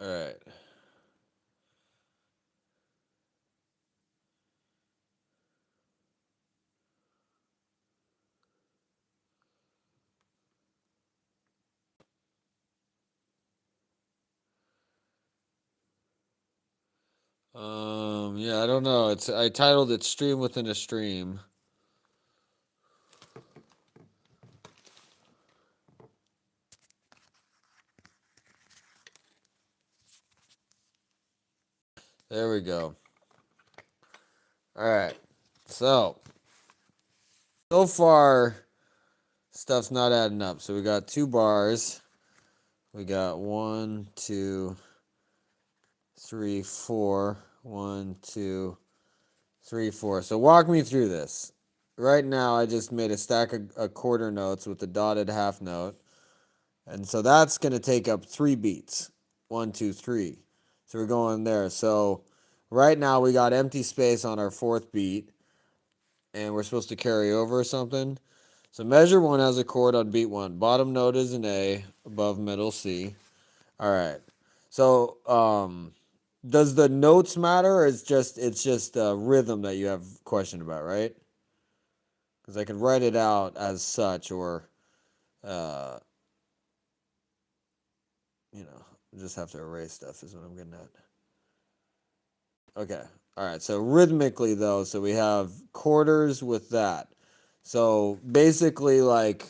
All right. Yeah, I don't know. I titled it "Stream Within a Stream." There we go. All right. So far, stuff's not adding up. So we got 2 bars. We got 1, 2, 3, 4. 1, 2, 3, 4. So walk me through this. Right now, I just made a stack of quarter notes with the dotted half note. And so that's going to take up 3 beats. 1, 2, 3. So we're going there. So right now we got empty space on our 4th beat, and we're supposed to carry over or something. So measure 1 has a chord on beat 1. Bottom note is an A, above middle C. All right. So does the notes matter, or it's just rhythm that you have question about, right? Because I can write it out as such, or uh, just have to erase stuff is what I'm getting at. Okay. All right. So rhythmically though, so we have quarters with that. So basically, like,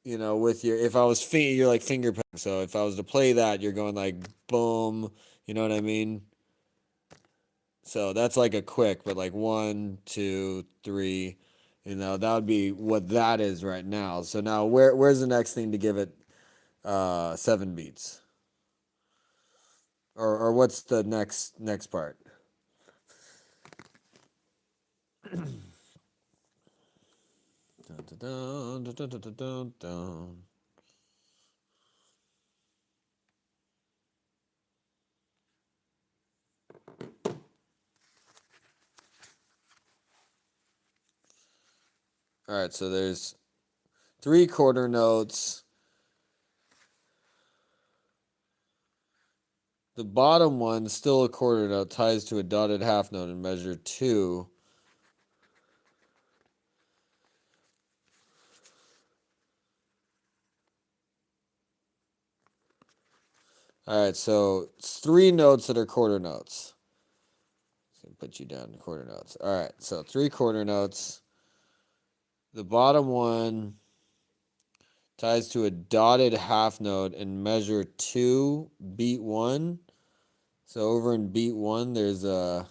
with your, if I was you're like finger picking. So if I was to play that, you're going like boom. You know what I mean? So that's like a quick, but like 1, 2, 3. That would be what that is right now. So now where's the next thing to give it 7 beats? Or what's the next part? Dun, dun, dun, dun, dun, dun, dun, dun. All right, so there's 3 quarter notes. The bottom one, still a quarter note, ties to a dotted half note in measure 2. All right, so it's 3 notes that are quarter notes. Let's put you down to quarter notes. All right, so 3 quarter notes. The bottom one ties to a dotted half note in measure 2, beat 1. So over in beat 1, there's a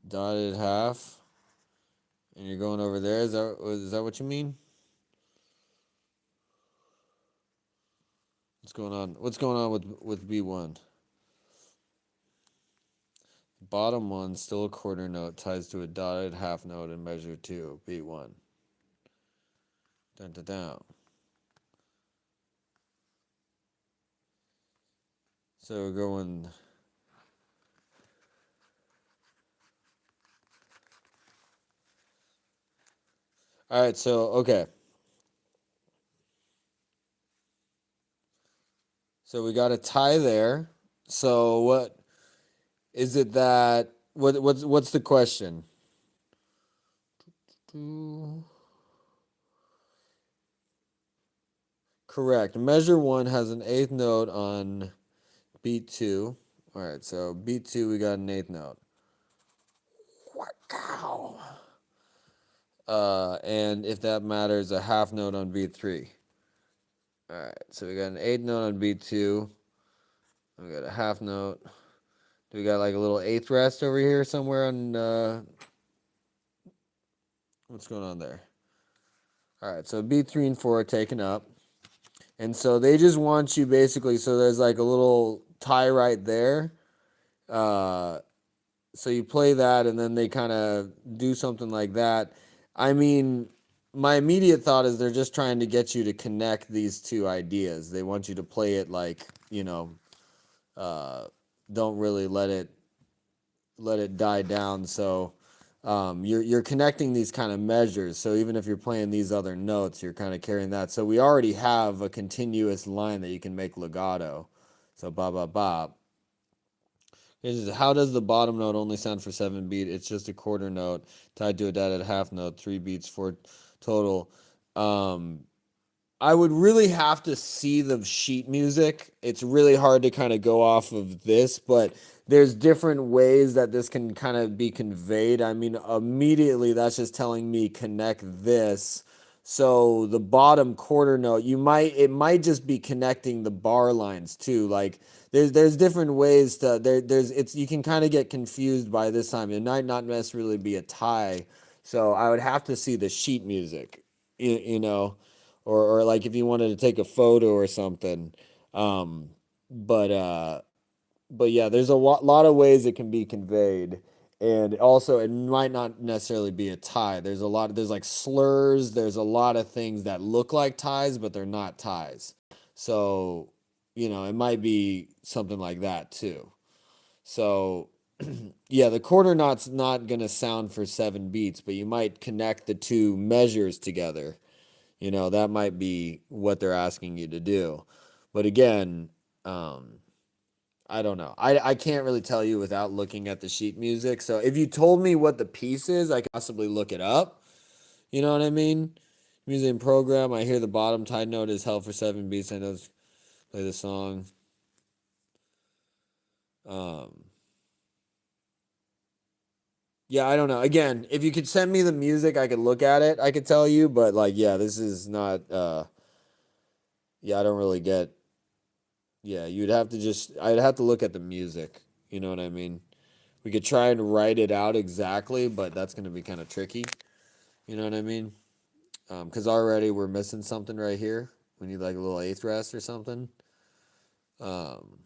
dotted half, and you're going over there. Is that what you mean? What's going on? What's going on with B1? Bottom one, still a quarter note, ties to a dotted half note in measure 2, B1. Dun, dun, dun. So we're going. All right, so okay. So we got a tie there. So what is it that what's the question? Correct. Measure 1 has an eighth note on beat 2. All right, so beat 2 we got an eighth note. Wow. And if that matters, a half note on beat 3. All right, so we got an eighth note on beat 2. We got a half note. Do we got like a little eighth rest over here somewhere on what's going on there? All right, so beat 3 and 4 are taken up. And so they just want you basically, so there's like a little tie right there. So you play that and then they kind of do something like that. I mean, my immediate thought is they're just trying to get you to connect these two ideas. They want you to play it like, don't really let it die down. So you're connecting these kind of measures. So even if you're playing these other notes, you're kind of carrying that. So we already have a continuous line that you can make legato. So ba ba ba. How does the bottom note only sound for 7 beat? It's just a quarter note tied to a dotted half note, 3 beats, four total. Um, I would really have to see the sheet music. It's really hard to kind of go off of this, but there's different ways that this can kind of be conveyed. I mean, immediately that's just telling me connect this. So the bottom quarter note, it might just be connecting the bar lines too. Like there's different ways to there's it's you can kind of get confused by this time. It might not necessarily be a tie. So I would have to see the sheet music, you know, or like if you wanted to take a photo or something. Um, but uh, but yeah, there's a lot of ways it can be conveyed, and also it might not necessarily be a tie. There's like slurs. There's a lot of things that look like ties, but they're not ties. So it might be something like that too. So yeah, the quarter note's not gonna sound for 7 beats, but you might connect the two measures together. That might be what they're asking you to do. But again, um, I don't know. I can't really tell you without looking at the sheet music. So if you told me what the piece is, I could possibly look it up. You know what I mean? Music and program. I hear the bottom tied note is held for 7 beats. I know play the song. Um, yeah, I don't know. Again, if you could send me the music, I could look at it. I could tell you, but like, yeah, this is not. Yeah, I don't really get. Yeah, I'd have to look at the music. You know what I mean? We could try and write it out exactly, but that's going to be kind of tricky. You know what I mean? Because already we're missing something right here. We need like a little eighth rest or something. Um,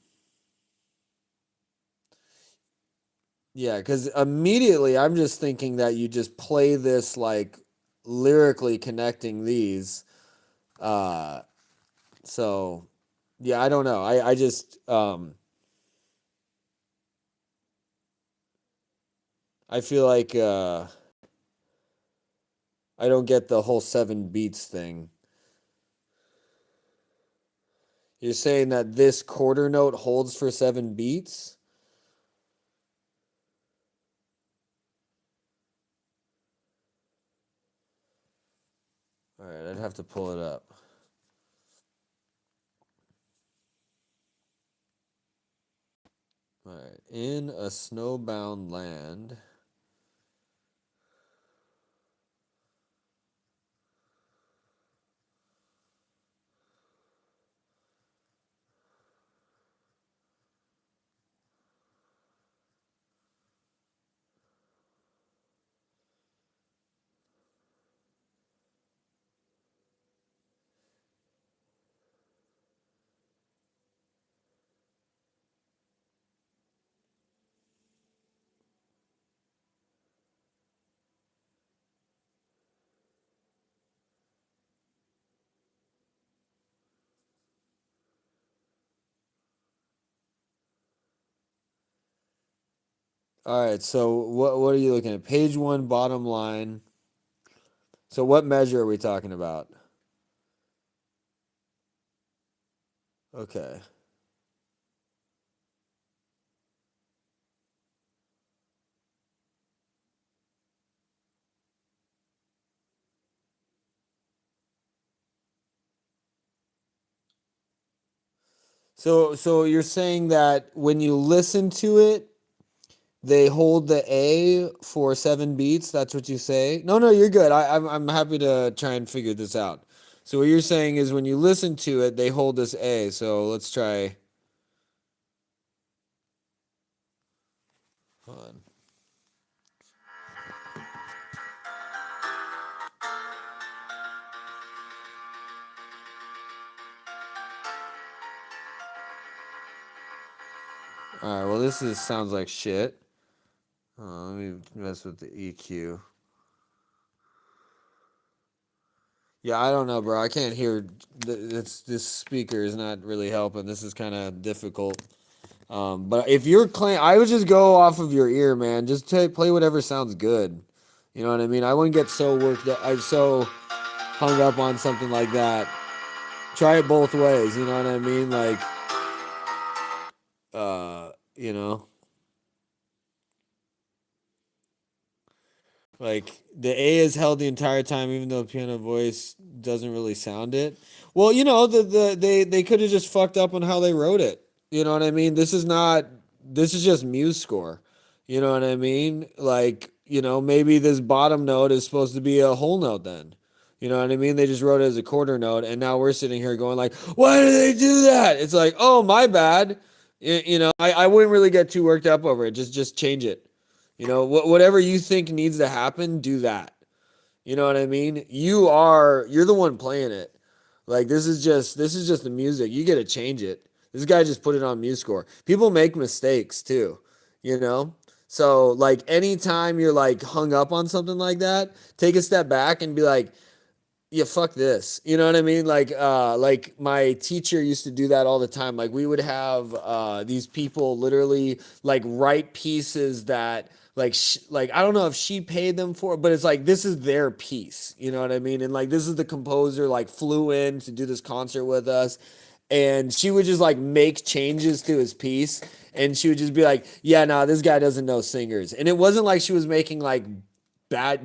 yeah, because immediately I'm just thinking that you just play this like lyrically connecting these. Uh, so yeah, I don't know. I just I feel like I don't get the whole 7 beats thing. You're saying that this quarter note holds for 7 beats? All right, I'd have to pull it up. All right, in a snowbound land. All right, so what are you looking at? Page one, bottom line. So what measure are we talking about? Okay. So you're saying that when you listen to it, they hold the A for 7 beats. That's what you say. No, you're good. I'm happy to try and figure this out. So what you're saying is when you listen to it, they hold this A. So let's try. Hold on. All right. Well, sounds like shit. Let me mess with the EQ. Yeah, I don't know, bro. I can't hear. This speaker is not really helping. This is kind of difficult. But if you're playing, I would just go off of your ear, man. Just play whatever sounds good. You know what I mean? I wouldn't get so worked up. I'm so hung up on something like that. Try it both ways. You know what I mean? Like, You know, like the A is held the entire time, even though the piano voice doesn't really sound it. Well, they could have just fucked up on how they wrote it. You know what I mean? This is just Muse score. You know what I mean? Like, maybe this bottom note is supposed to be a whole note then. You know what I mean? They just wrote it as a quarter note, and now we're sitting here going like, why did they do that? It's like, oh, my bad. I wouldn't really get too worked up over it. Just change it. Whatever you think needs to happen, do that. You know what I mean? You're the one playing it. Like this is just the music. You get to change it. This guy just put it on MuseScore. People make mistakes too, you know? So like anytime you're like hung up on something like that, take a step back and be like, yeah, fuck this. You know what I mean? Like my teacher used to do that all the time. Like we would have these people literally like write pieces that like I don't know if she paid them for it, but it's like this is their piece. You know what I mean? And like this is the composer like flew in to do this concert with us, and she would just like make changes to his piece, and she would just be like, yeah, nah, this guy doesn't know singers. And it wasn't like she was making like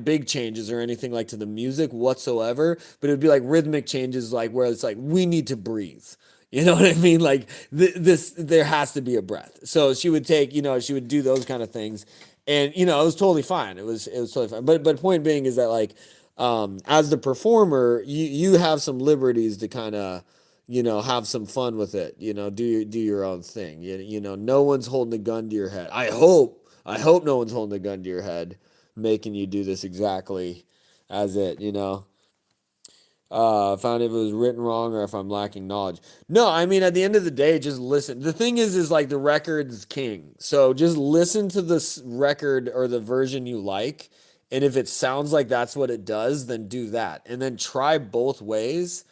big changes or anything like to the music whatsoever, but it would be like rhythmic changes, like where it's like we need to breathe. You know what I mean? Like this, there has to be a breath. So she would take, she would do those kind of things, and it was totally fine. It was totally fine. But point being is that like, as the performer, you have some liberties to kind of, have some fun with it. Do your own thing. No one's holding a gun to your head. I hope no one's holding a gun to your head making you do this exactly as it. Found if it was written wrong or if I'm lacking knowledge. No, I mean, at the end of the day, just listen. The thing is like the record's king. So just listen to this record or the version you like. And if it sounds like that's what it does, then do that. And then try both ways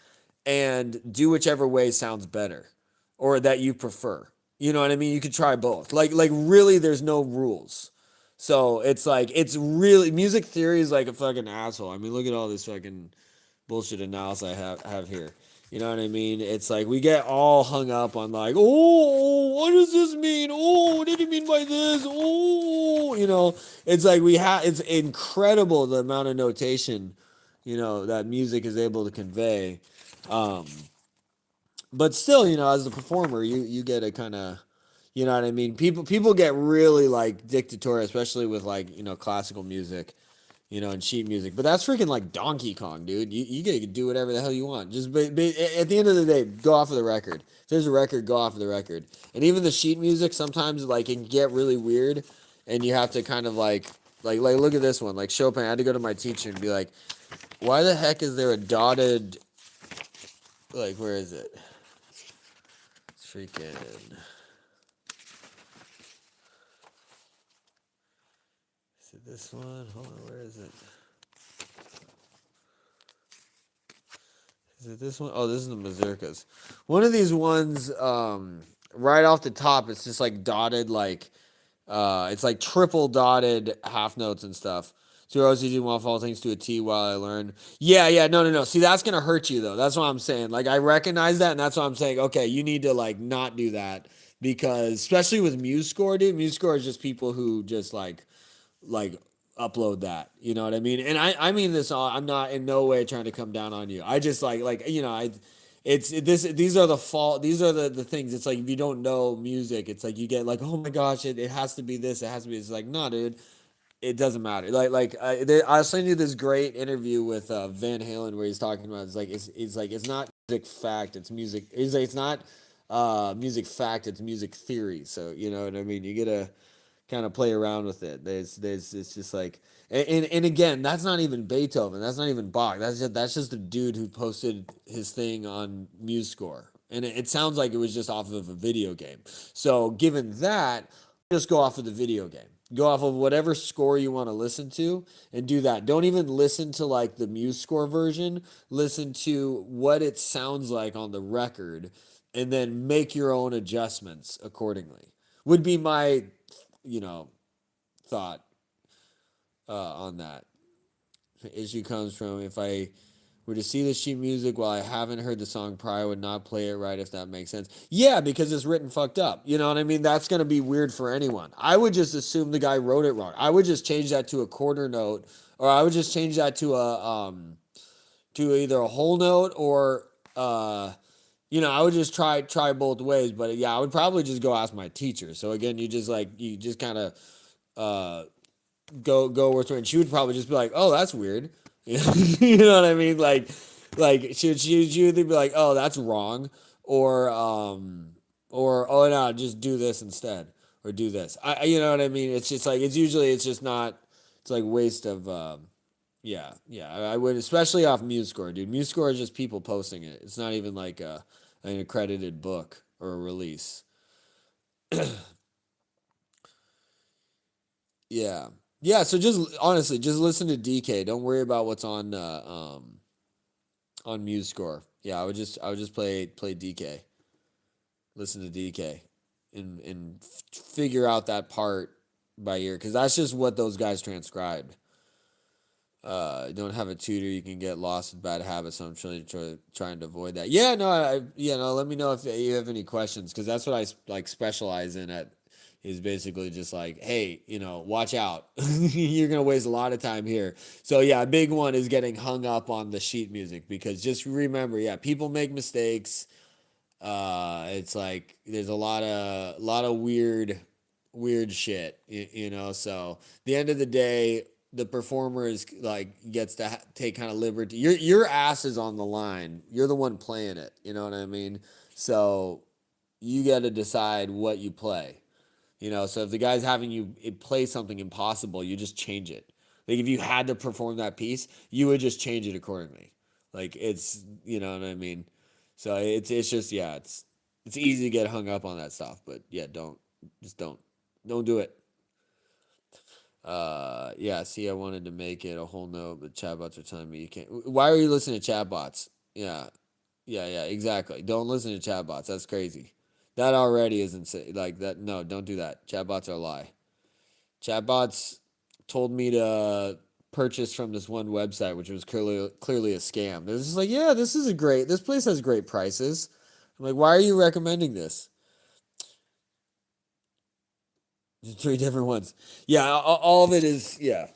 and do whichever way sounds better or that you prefer. You know what I mean? You could try both. Like really, there's no rules. So it's like it's really music theory is like a fucking asshole. I mean, look at all this fucking bullshit analysis I have here. You know what I mean? It's like we get all hung up on like, oh, what does this mean? Oh, what did he mean by this? Oh, it's like it's incredible the amount of notation, that music is able to convey. Um, but still, as the performer, you get a kind of, you know what I mean? People get really like dictatorial, especially with like classical music, and sheet music. But that's freaking like Donkey Kong, dude. You get to do whatever the hell you want. Just at the end of the day, go off of the record. If there's a record, go off of the record. And even the sheet music sometimes like it can get really weird, and you have to kind of like look at this one, like Chopin. I had to go to my teacher and be like, why the heck is there a dotted, like, where is it? Freaking. Is it this one? Hold on, where is it? Is it this one? Oh, this is the mazurkas. One of these ones, right off the top, it's just like dotted, like, it's like triple dotted half notes and stuff. 2 hours easy, one fall things to a T while I learn. Yeah, no. See, that's gonna hurt you though. That's what I'm saying. Like, I recognize that, and that's what I'm saying. Okay, you need to like not do that because, especially with MuseScore, dude. MuseScore is just people who just like upload that. You know what I mean? And I mean this all, I'm not in no way trying to come down on you. I just I these are the fault, these are the things. It's like if you don't know music, it's like you get like, oh my gosh, it has to be this, it has to be, it's like, no, dude, it doesn't matter. I'll send you this great interview with Van Halen where he's talking about it's not music fact, it's music. He's like, it's not music fact, it's music theory. So you know what I mean. You gotta kind of play around with it. There's it's just like, and again, that's not even Beethoven. That's not even Bach. That's just a dude who posted his thing on MuseScore, and it sounds like it was just off of a video game. So given that, just go off of the video game. Go off of whatever score you want to listen to and do that. Don't even listen to like the MuseScore version. Listen to what it sounds like on the record and then make your own adjustments accordingly. Would be my, you know, thought on that. The issue comes from if I were to see the sheet music while I haven't heard the song prior, I would not play it right, if that makes sense. Yeah, because it's written fucked up. You know what I mean? That's going to be weird for anyone. I would just assume the guy wrote it wrong. I would just change that to a quarter note, or I would just change that to either a whole note or I would just try both ways. But yeah, I would probably just go ask my teacher. So again, you just kind of uh go with her, and she would probably just be like, "Oh, that's weird." You know what I mean? Like she would be like, "Oh, that's wrong," or "Oh no, just do this instead, or do this." You know what I mean? It's just like it's just not. It's like waste of. Yeah. I would, especially off MuseScore, dude. MuseScore is just people posting it. It's not even like an accredited book or a release. Yeah. Yeah, so just honestly, just listen to DK. Don't worry about what's on MuseScore. Yeah, I would just play DK. Listen to DK and figure out that part by ear, cuz that's just what those guys transcribed. You don't have a tutor, you can get lost with bad habits. So I'm trying to avoid that. Yeah, no, let me know if you have any questions, because that's what I like specialize in at. Is basically just like, hey, watch out. You're gonna waste a lot of time here. So yeah, a big one is getting hung up on the sheet music, because just remember, yeah, people make mistakes. It's like there's a lot of weird shit, So the end of the day, the performer is like gets to take kind of liberty. Your ass is on the line. You're the one playing it. You know what I mean? So you got to decide what you play. So if the guy's having you play something impossible, you just change it. Like if you had to perform that piece, you would just change it accordingly. Like you know what I mean? So it's just, yeah, it's easy to get hung up on that stuff, but yeah, don't do it. Yeah, see, I wanted to make it a whole note, but chatbots are telling me you can't. Why are you listening to chatbots? Yeah, yeah, exactly. Don't listen to chatbots. That's crazy. That already is insane. Like that. No, don't do that. Chatbots are a lie. Chatbots told me to purchase from this one website, which was clearly a scam. They're just like, yeah, this place has great prices. I'm like, why are you recommending this? Three different ones. Yeah, all of it is, yeah.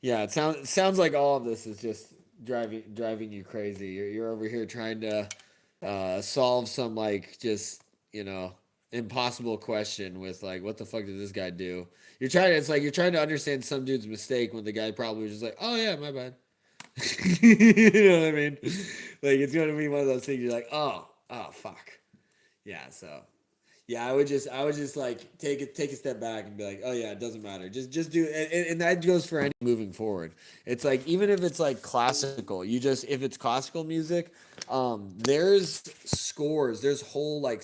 Yeah, it sounds like all of this is just driving you crazy. You're over here trying to solve some, like, just, impossible question with, like, what the fuck did this guy do? You're trying to understand some dude's mistake when the guy probably was just like, oh yeah, my bad. You know what I mean? Like, it's gonna be one of those things. You're like, oh fuck. Yeah. So yeah, I would just like take a step back and be like, oh yeah, it doesn't matter. Just do, and that goes for any moving forward. It's like, even if it's like classical, if it's classical music, there's there's whole like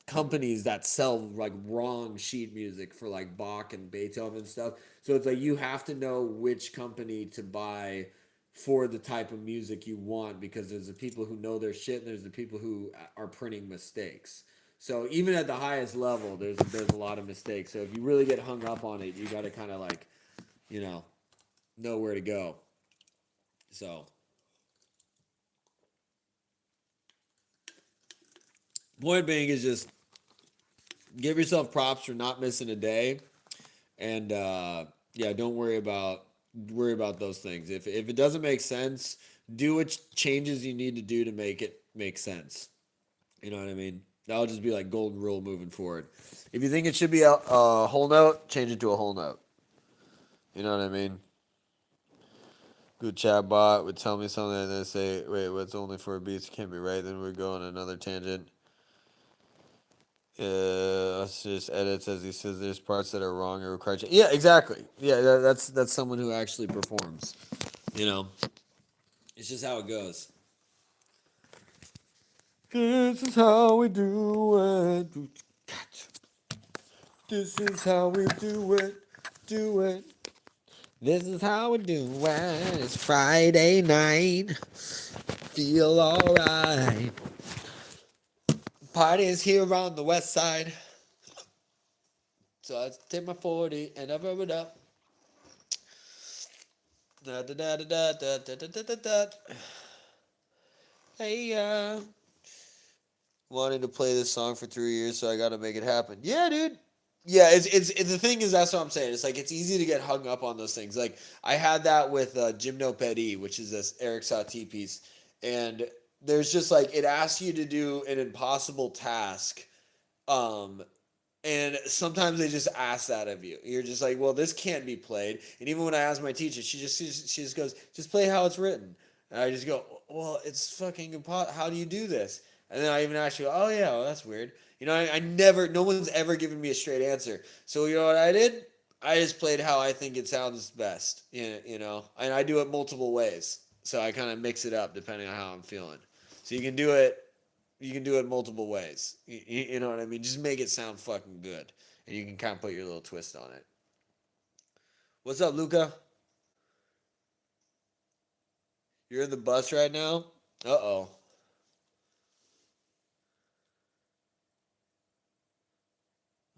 companies that sell like wrong sheet music for like Bach and Beethoven and stuff. So it's like you have to know which company to buy for the type of music you want, because there's the people who know their shit and there's the people who are printing mistakes. So even at the highest level, there's a lot of mistakes. So if you really get hung up on it, you got to kind of like, you know where to go. So point being is just give yourself props for not missing a day, and yeah, don't worry about those things. If it doesn't make sense, do what changes you need to do to make it make sense. You know what I mean? That'll just be like golden rule moving forward. If you think it should be a whole note, change it to a whole note. You know what I mean? Good chat bot would tell me something and then say, wait, what's only four beats? Can't be right. Then we'd go on another tangent. Us just edits as he says there's parts that are wrong or require change. Yeah, exactly. Yeah, that's someone who actually performs. You know, it's just how it goes. This is how we do it. This is how we do it. Do it. This is how we do it. It's Friday night. Feel alright. Party is here on the west side. So I take my 40 and I rub it up. Da, da, da, da, da, da, da, da, da, da. Hey, wanted to play this song for 3 years, so I got to make it happen. Yeah, dude. Yeah, it's the thing is that's what I'm saying. It's like it's easy to get hung up on those things. Like I had that with Gymnopedie, which is this Eric Satie piece, and there's just like it asks you to do an impossible task, um, and sometimes they just ask that of you. You're just like, well, this can't be played. And even when I ask my teacher, she just goes, just play how it's written. And I just go, well, it's fucking impossible. How do you do this? And then I even ask you, oh yeah, well, that's weird. I never, no one's ever given me a straight answer. So you know what I did? I just played how I think it sounds best. And I do it multiple ways. So I kind of mix it up depending on how I'm feeling. So you can do it multiple ways. You know what I mean? Just make it sound fucking good. And you can kind of put your little twist on it. What's up, Luca? You're in the bus right now? Uh oh.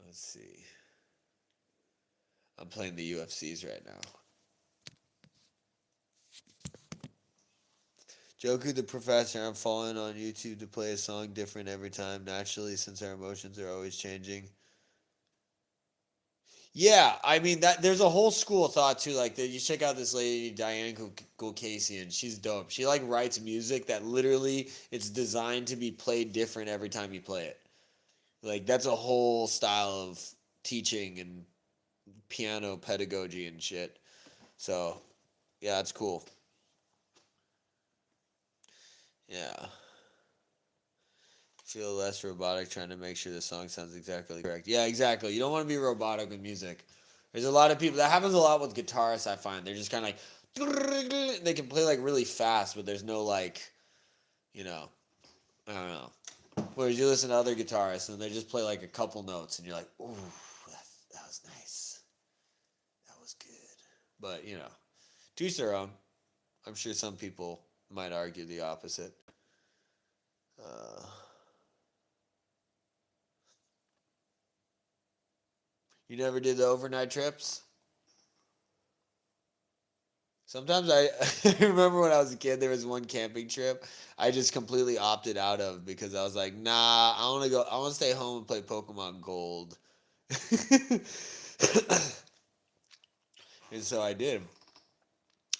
Let's see. I'm playing the UFCs right now. Joku the Professor, I'm following on YouTube to play a song different every time, naturally, since our emotions are always changing. Yeah, I mean that there's a whole school of thought too. Like that, you check out this lady Diana Gulcasian, and she's dope. She like writes music that literally it's designed to be played different every time you play it. Like that's a whole style of teaching and piano pedagogy and shit. So yeah, that's cool. Yeah, feel less robotic trying to make sure the song sounds exactly correct. Yeah, exactly. You don't want to be robotic with music. There's a lot of people that happens a lot with guitarists. I find they're just kind of like they can play like really fast, but there's no like you know I don't know. Whereas you listen to other guitarists and they just play like a couple notes, and you're like, ooh, that was nice, that was good. But to each their own. I'm sure some people might argue the opposite. Uh, you never did the overnight trips? Sometimes I remember when I was a kid, there was one camping trip I just completely opted out of because I was like, nah, I want to go. I want to stay home and play Pokemon Gold. And so I did.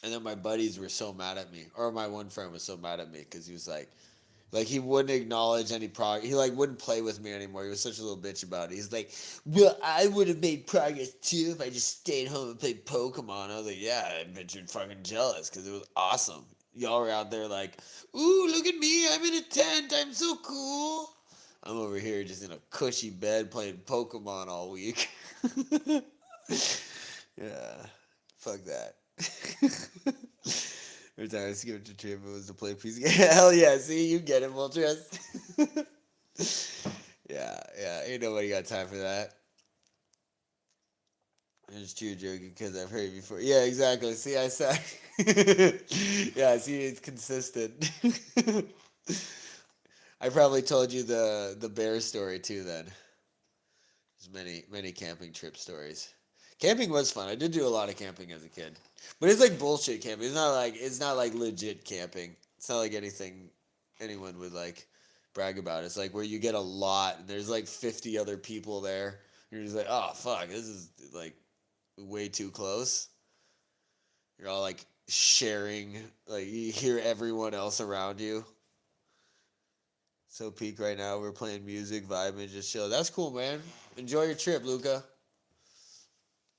And then my buddies were so mad at me, or my one friend was so mad at me because he was like he wouldn't acknowledge any progress. He like wouldn't play with me anymore. He was such a little bitch about it. He's like, "Well, I would have made progress too if I just stayed home and played Pokemon." I was like, "Yeah, I bet you're fucking jealous because it was awesome. Y'all were out there like, ooh, look at me, I'm in a tent. I'm so cool. I'm over here just in a cushy bed playing Pokemon all week." Yeah, fuck that. Every time I skipped a trip, it was to play PC. Hell yeah! See, you get it, Moltres. Yeah. Ain't nobody got time for that. It's true, joking because I've heard it before. Yeah, exactly. See, I said. Yeah, see, it's consistent. I probably told you the bear story too. Then there's many camping trip stories. Camping was fun. I did do a lot of camping as a kid, but it's like bullshit camping. It's not like legit camping. It's not like anything anyone would like brag about. It's like where you get a lot and there's like 50 other people there. You're just like, oh fuck, this is like way too close. You're all like sharing, like you hear everyone else around you. So peak right now. We're playing music, vibing, just chill. That's cool, man. Enjoy your trip, Luca.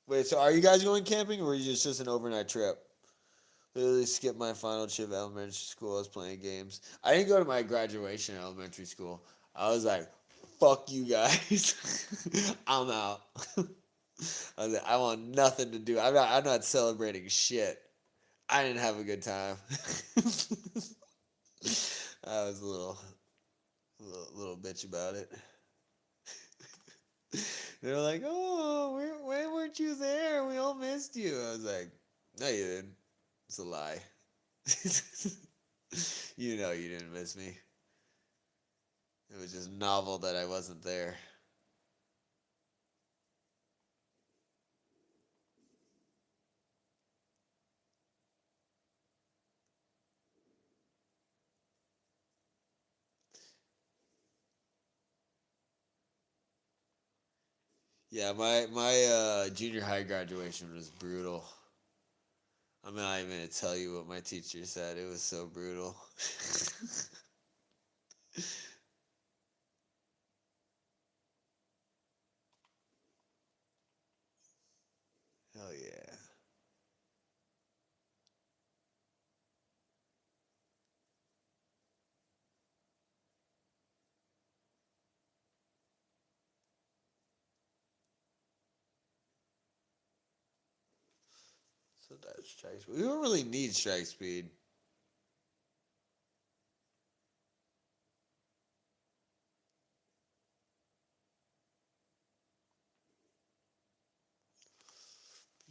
Wait, so are you guys going camping or were you just an overnight trip? Literally skipped my final trip at elementary school. I was playing games. I didn't go to my graduation at elementary school. I was like, fuck you guys. I'm out. I was like, I want nothing to do. I'm not celebrating shit. I didn't have a good time. I was a little bitch about it. They're like, "Oh, where weren't you there? We all missed you." I was like, "No, you didn't. It's a lie. You know you didn't miss me. It was just novel that I wasn't there." Yeah, my junior high graduation was brutal. I'm not even gonna tell you what my teacher said. It was so brutal. Hell yeah. So that's strike speed. We don't really need strike speed.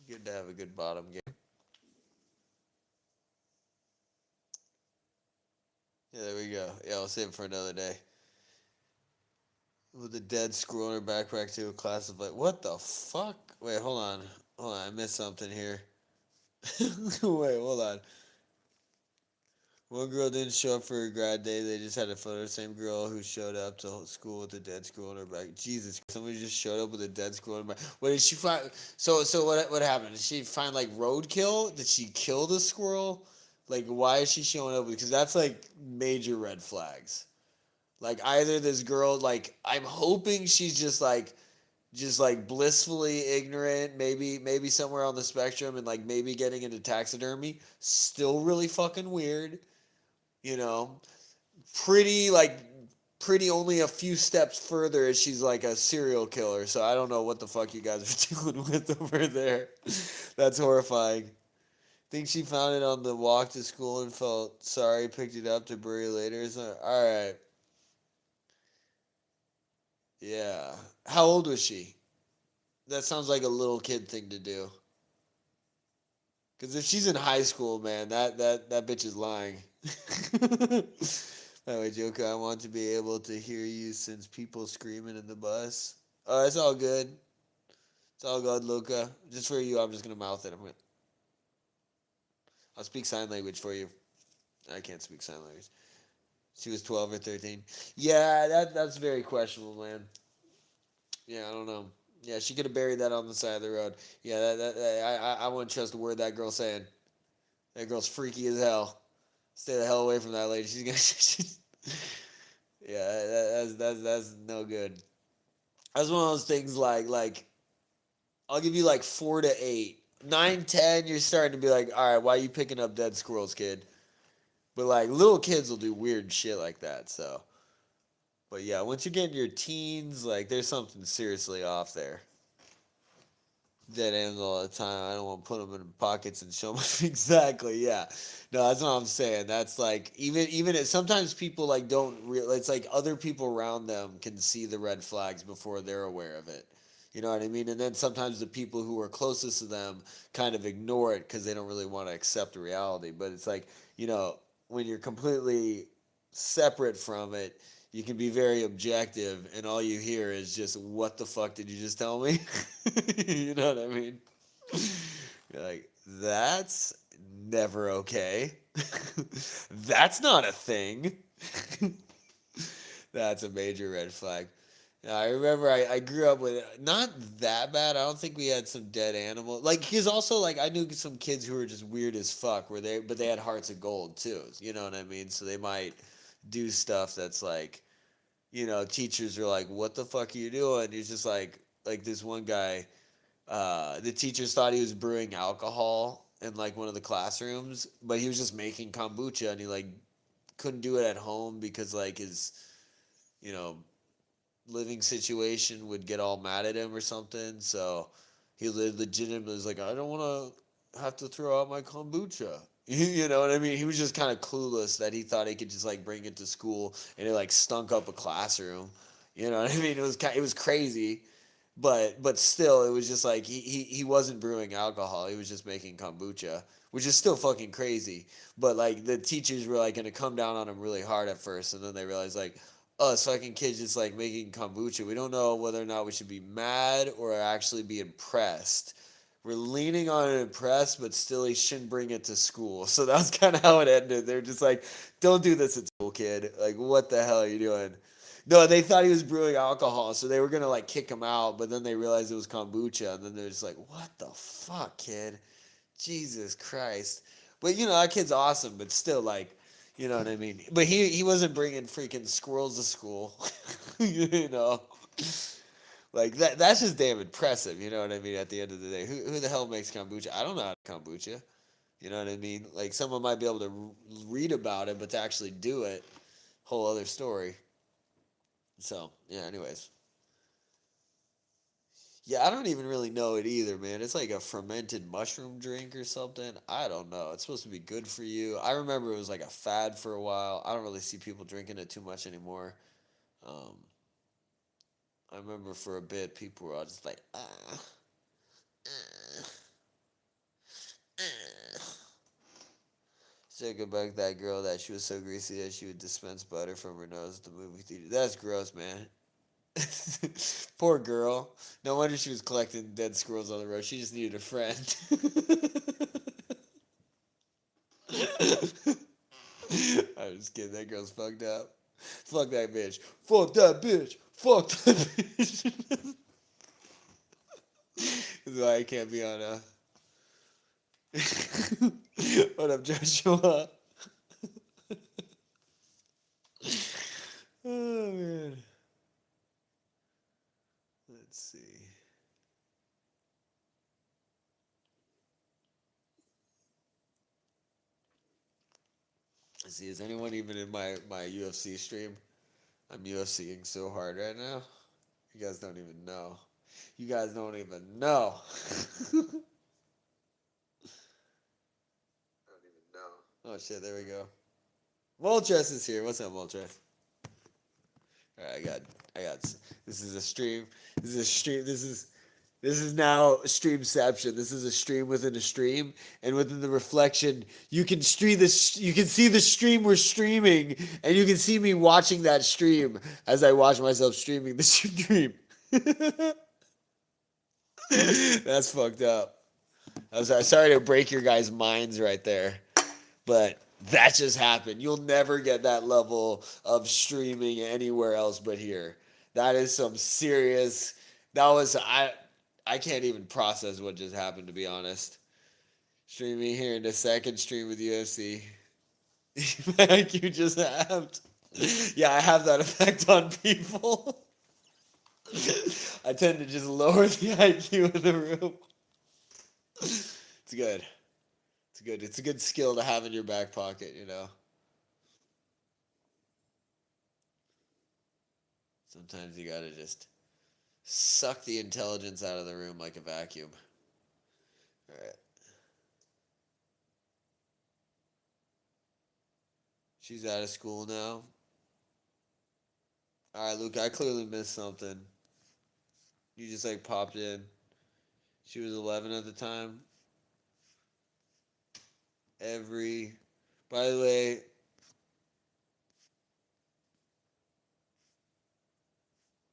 Good to have a good bottom game. Yeah, there we go. Yeah, I'll save it for another day. With a dead screw on her backpack to a class of like, what the fuck? Wait, hold on. Hold on, I missed something here. Wait, hold on. One girl didn't show up for her grad day. They just had a photo. Same girl who showed up to school with a dead screw on her back. Jesus, somebody just showed up with a dead screw on her back. What did she find? So what happened? Did she find like roadkill? Did she kill the squirrel? Like, why is she showing up? Because that's like major red flags. Like either this girl, like I'm hoping she's just like blissfully ignorant, maybe somewhere on the spectrum, and like maybe getting into taxidermy. Still really fucking weird, you know. Pretty like pretty only a few steps further as she's like a serial killer. So I don't know what the fuck you guys are dealing with over there. That's horrifying. Think she found it on the walk to school and felt sorry, picked it up to bury later. So, all right. Yeah. How old was she? That sounds like a little kid thing to do. Because if she's in high school, man, that bitch is lying. By the way, Joker, I want to be able to hear you since people screaming in the bus. Oh, it's all good. It's all good, Luca. Just for you, I'm just gonna mouth it. I'll speak sign language for you. I can't speak sign language. She was 12 or 13. Yeah, that's very questionable, man. Yeah, I don't know. Yeah, she could have buried that on the side of the road. Yeah, I wouldn't trust a word that girl's saying. That girl's freaky as hell. Stay the hell away from that lady. She's gonna. Yeah, that's no good. That's one of those things like I'll give you like 4 to 8, 9, 10. You're starting to be like, all right, why are you picking up dead squirrels, kid? But like little kids will do weird shit like that. So, but yeah, once you get in your teens, like there's something seriously off there. Dead ends all the time. I don't want to put them in pockets and show them exactly. Yeah, no, that's what I'm saying. That's like even if sometimes people like don't real. It's like other people around them can see the red flags before they're aware of it. You know what I mean? And then sometimes the people who are closest to them kind of ignore it because they don't really want to accept the reality. But it's like when you're completely separate from it, you can be very objective, and all you hear is just, "What the fuck did you just tell me?" You know what I mean? You're like, "That's never okay. That's not a thing." That's a major red flag. Yeah, I remember I grew up with not that bad. I don't think we had some dead animal. Like, because also like I knew some kids who were just weird as fuck, but they had hearts of gold too. You know what I mean? So they might do stuff that's like, teachers are like, "What the fuck are you doing?" He's just like this one guy. The teachers thought he was brewing alcohol in like one of the classrooms, but he was just making kombucha, and he like couldn't do it at home because like his you know living situation would get all mad at him or something. So he legitimately was like, "I don't want to have to throw out my kombucha." You know what I mean? He was just kind of clueless that he thought he could just like bring it to school and it like stunk up a classroom. You know what I mean? It was crazy, but still, it was just like he wasn't brewing alcohol. He was just making kombucha, which is still fucking crazy. But like the teachers were like gonna come down on him really hard at first, and then they realized like, oh, this fucking kid's just like making kombucha. We don't know whether or not we should be mad or actually be impressed. We're leaning on impressed, but still he shouldn't bring it to school. So that's kind of how it ended. They're just like, don't do this at school, kid. Like, what the hell are you doing? No, they thought he was brewing alcohol, so they were gonna like kick him out, but then they realized it was kombucha, and then they're just like, "What the fuck, kid? Jesus Christ!" But you know, that kid's awesome, but still, like, you know what I mean. But he wasn't bringing freaking squirrels to school, you know. Like that's just damn impressive, you know what I mean? At the end of the day, who the hell makes kombucha? I don't know how to kombucha. You know what I mean? Like someone might be able to read about it, but to actually do it, whole other story. So yeah. Anyways, yeah, I don't even really know it either, man. It's like a fermented mushroom drink or something. I don't know. It's supposed to be good for you. I remember it was like a fad for a while. I don't really see people drinking it too much anymore. Um, I remember for a bit people were all just like, uh. Said about that girl that she was so greasy that she would dispense butter from her nose at the movie theater. That's gross, man. Poor girl. No wonder she was collecting dead squirrels on the road. She just needed a friend. I'm just kidding. That girl's fucked up. Fuck that bitch. Fuck that bitch. Fuck that bitch. That's why I can't be on a. What up, Joshua? Oh, man. Let's see. See, is anyone even in my UFC stream? I'm UFCing so hard right now. You guys don't even know. You guys don't even know. Don't even know. Oh shit, there we go. Moltres is here. What's up, Moltres? Alright, I got this is a stream. This is a stream. This is now streamception. This is a stream within a stream, and within the reflection, you can stream this. You can see the stream we're streaming, and you can see me watching that stream as I watch myself streaming the stream. That's fucked up. I'm sorry to break your guys' minds right there, but that just happened. You'll never get that level of streaming anywhere else but here. That is some serious. That was I can't even process what just happened, to be honest. Streaming here in the second stream with UFC. Like you just have. Yeah, I have that effect on people. I tend to just lower the IQ in the room. It's good. It's good. It's a good skill to have in your back pocket, you know. Sometimes you gotta just suck the intelligence out of the room like a vacuum. All right. She's out of school now. All right, Luke. I clearly missed something. You just like popped in. She was 11 at the time. Every. By the way,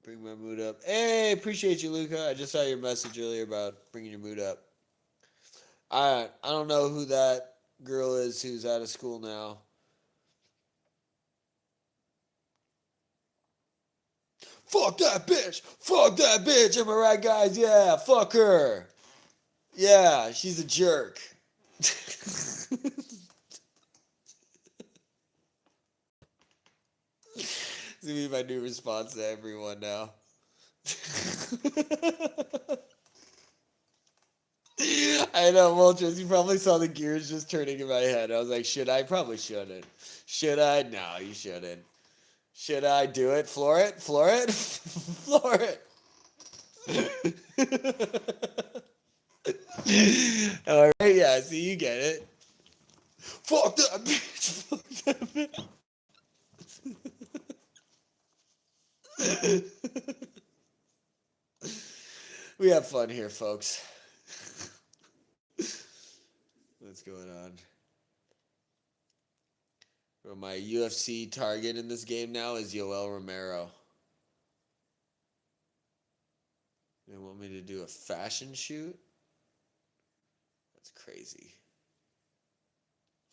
bring my mood up. Hey, appreciate you, Luca. I just saw your message earlier about bringing your mood up. I don't know who that girl is who's out of school now. Fuck that bitch! Fuck that bitch! Am I right, guys? Yeah, fuck her. Yeah, she's a jerk. It's gonna be my new response to everyone now. I know, Moltres, you probably saw the gears just turning in my head. I was like, should I? Probably shouldn't. Should I? No, you shouldn't. Should I do it? Floor it? Floor it? Floor it. All right, yeah, see, you get it. Fuck that bitch. Fuck that bitch. We have fun here, folks. What's going on? Well, my UFC target in this game now is Yoel Romero. They want me to do a fashion shoot? That's crazy.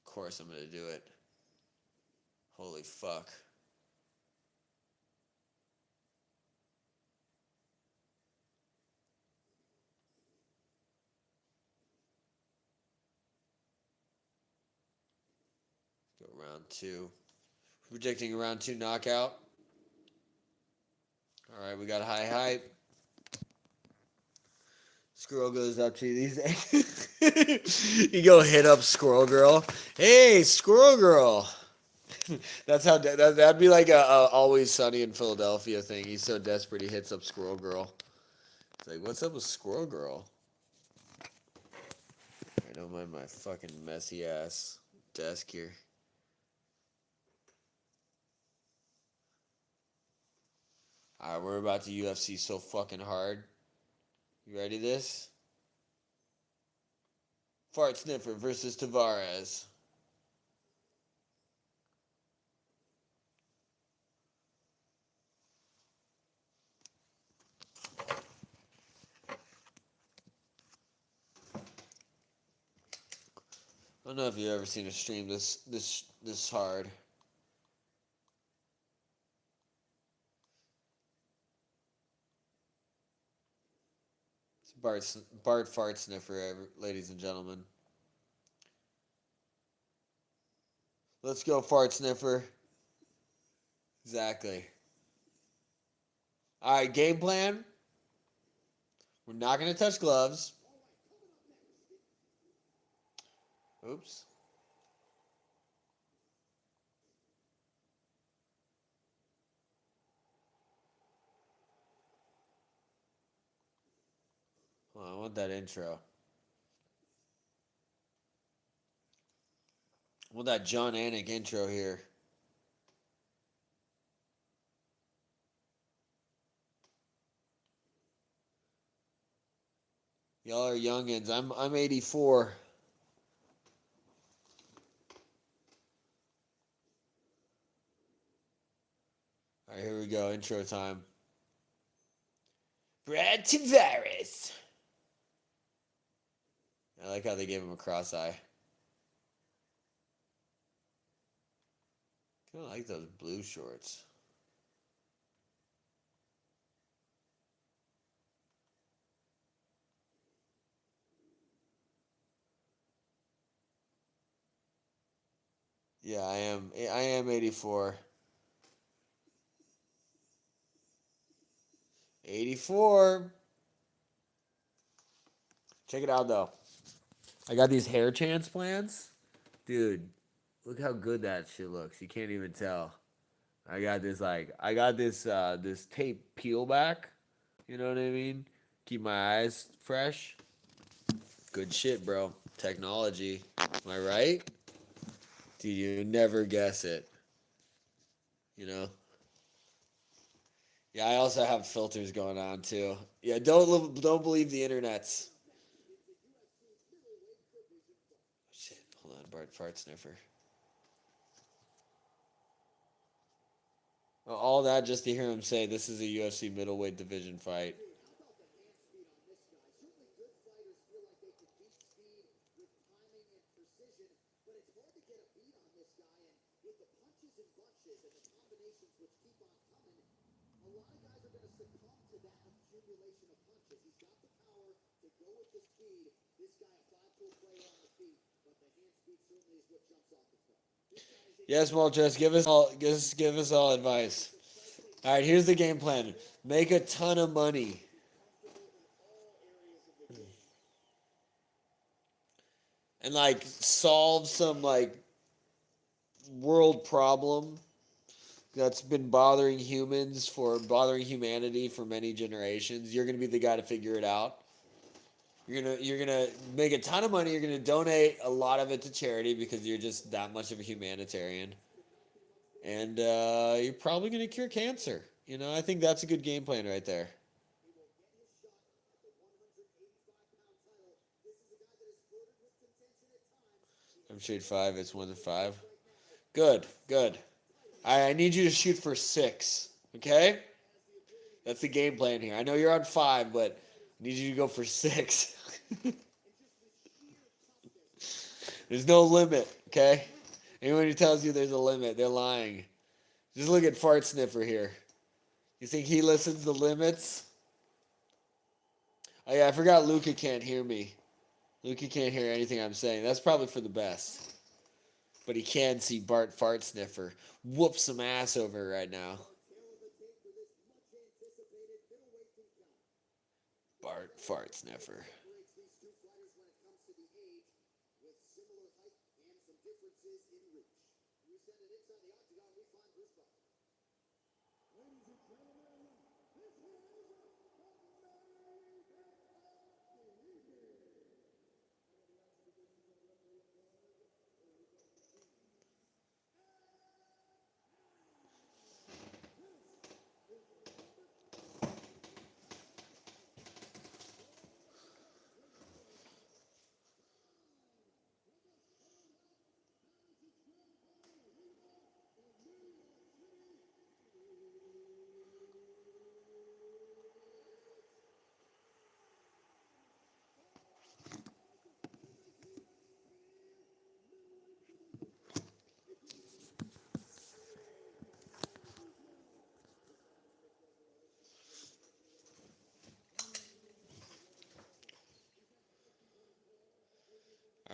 Of course I'm going to do it. Holy fuck. Go round 2. Predicting a round 2 knockout. All right, we got high hype. Squirrel goes up to these. You go hit up Squirrel Girl. Hey, Squirrel Girl. That's how that'd be like a Always Sunny in Philadelphia thing. He's so desperate he hits up Squirrel Girl. It's like, what's up with Squirrel Girl? I don't mind my fucking messy ass desk here. Alright, we're about to UFC so fucking hard. You ready this? Fart Sniffer versus Tavares. I don't know if you've ever seen a stream this hard. It's Bart Fart Sniffer, ladies and gentlemen. Let's go, Fart Sniffer. Exactly. All right, game plan. We're not going to touch gloves. Oops. Hold on, I want that intro. I want that John Anik intro here. Y'all are youngins. I'm 84. All right, here we go. Intro time. Brad Tavares. I like how they gave him a cross eye. Kind of like those blue shorts. Yeah, I am 84. 84. Check it out though. I got these hair transplants. Dude, look how good that shit looks. You can't even tell. I got this tape peel back. You know what I mean? Keep my eyes fresh. Good shit, bro. Technology. Am I right? Dude, you never guess it. You know? Yeah, I also have filters going on too. Yeah, don't believe the internets. Shit, hold on, Bart Fart Sniffer. All that just to hear him say this is a UFC middleweight division fight. Yes, Moltres, give us all advice. All right, here's the game plan. Make a ton of money. And like solve some like world problem that's been bothering humanity for many generations. You're gonna be the guy to figure it out. You're gonna make a ton of money. You're gonna donate a lot of it to charity because you're just that much of a humanitarian. And you're probably gonna cure cancer. You know, I think that's a good game plan right there. I'm shooting 5. It's 1-5. Good, good. I need you to shoot for 6. Okay? That's the game plan here. I know you're on 5, but I need you to go for 6. There's no limit, okay? Anyone who tells you there's a limit, they're lying. Just look at Fart Sniffer here. You think he listens to limits? Oh yeah, I forgot Luca can't hear me. Luca can't hear anything I'm saying. That's probably for the best. But he can see Bart Fart Sniffer whoop some ass over right now. Bart Fart Sniffer.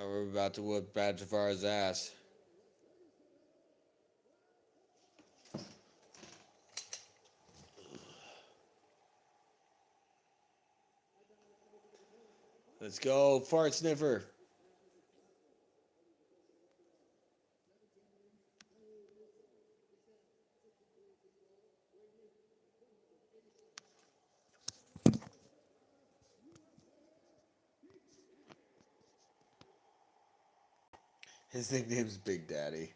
We're about to whoop Brad Jafar's ass. Let's go, Fart Sniffer. His nickname's Big Daddy.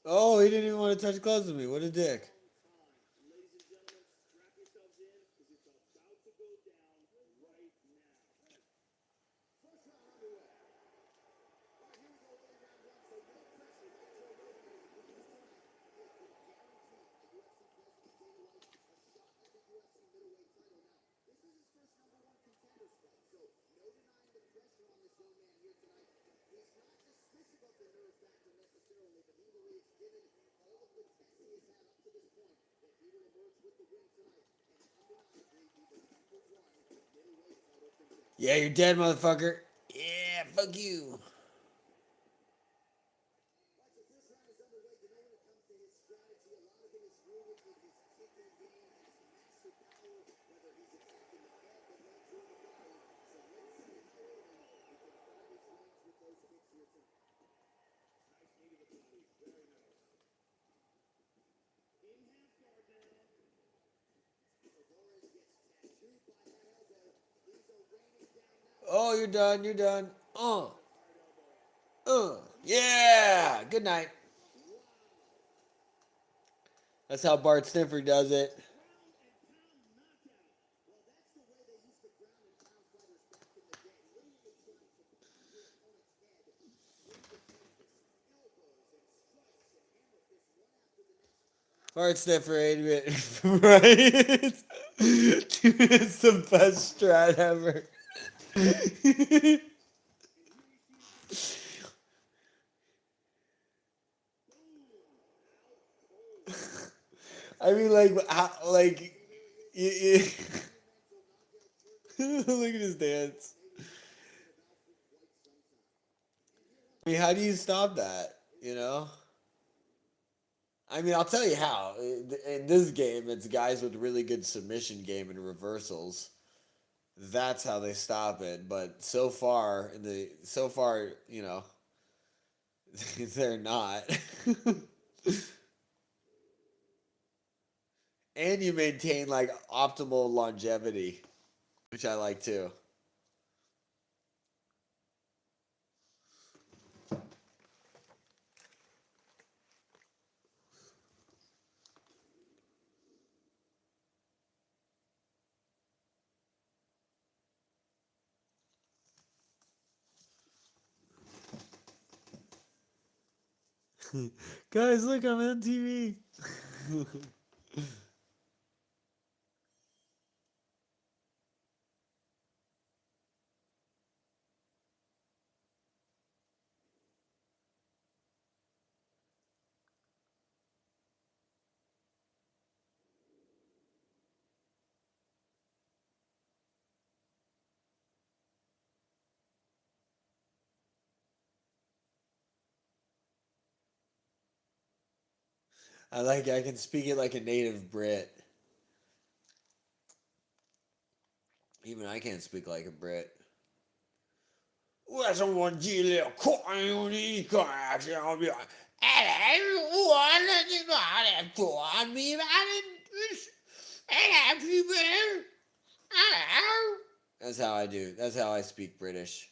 Oh, he didn't even want to touch gloves with me. What a dick. Yeah, you're dead, motherfucker. Yeah, fuck you. Oh, you're done. You're done. Yeah. Good night. That's how Bart Sniffer does it. Bart Sniffer ain't it. Right? Dude, it's the best strat ever. I mean, like, how, like, you, look at his dance. I mean, how do you stop that? You know? I mean, I'll tell you how. In this game, it's guys with really good submission game and reversals. That's how they stop it. But so far, you know, they're not. And you maintain like optimal longevity, which I like too. Guys, look, I'm on TV. I can speak it like a native Brit. Even I can't speak like a Brit. That's how I do. That's how I speak British.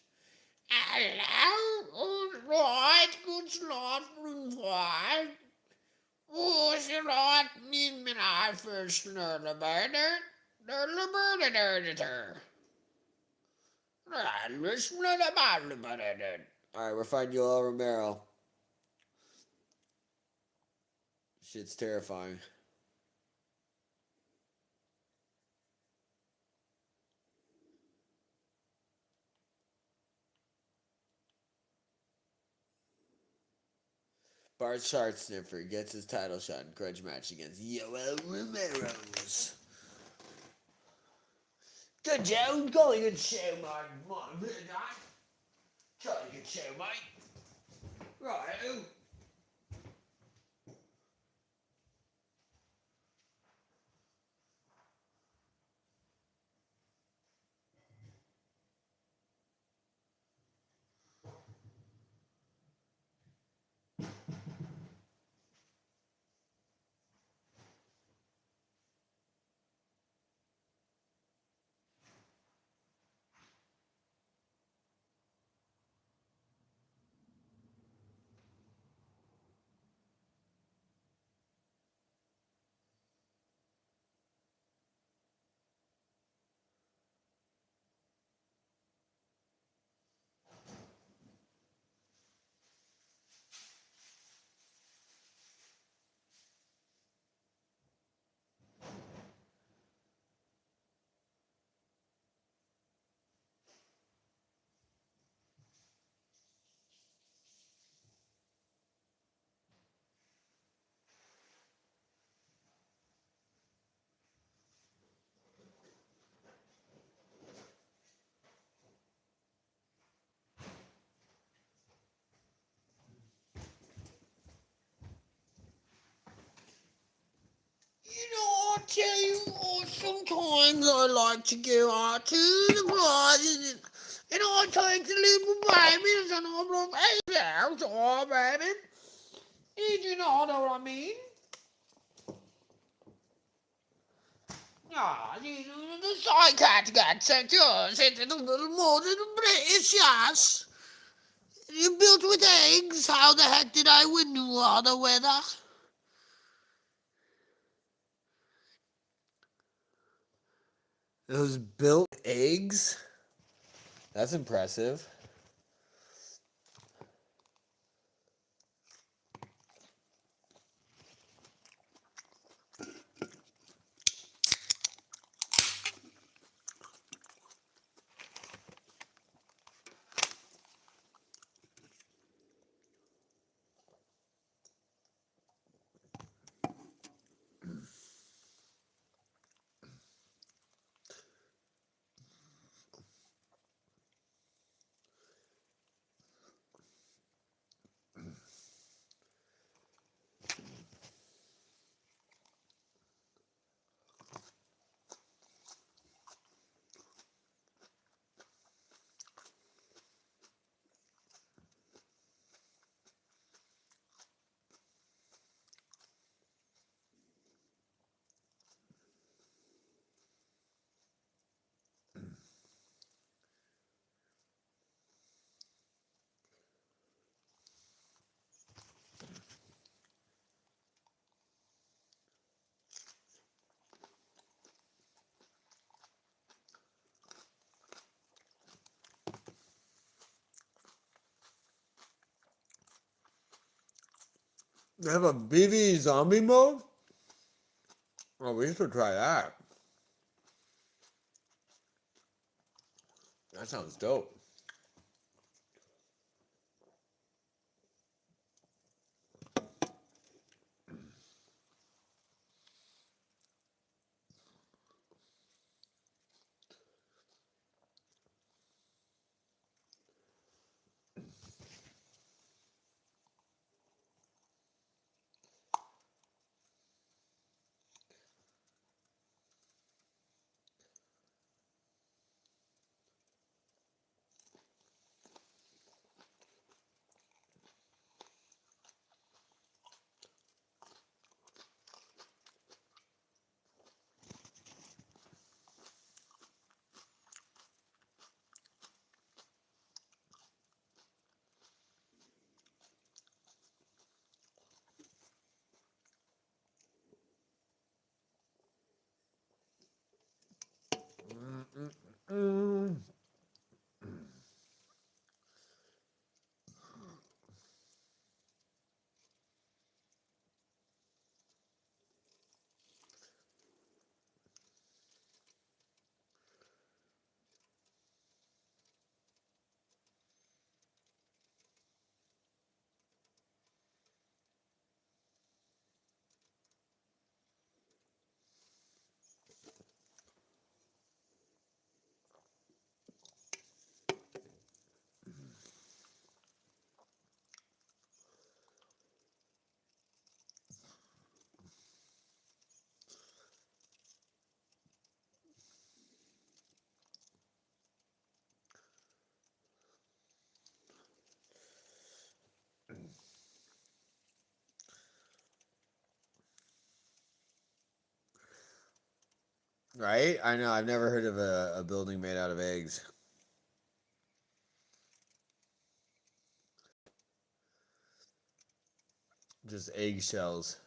Hello, right, good slot, right. Oh, slot, need me I first learn about it. Alright, we're fighting Yoel Romero. Shit's terrifying. Bart Sniffer gets his title shot in grudge match against Yoel Romero's. Good job, golly good show, mate. Jolly good show, mate. Right. I tell you, sometimes I like to go out to the garden and I take the little babies and I'm like, hey there, it's all baby. You know what I mean? Ah, the psychiatrist got sent to us into the little more than the British, yes. You built with eggs? How the heck did I win all the weather? It was built with eggs? That's impressive. They have a BV zombie mode? Oh, we should try that. That sounds dope. Right? I know. I've never heard of a building made out of eggs. Just eggshells.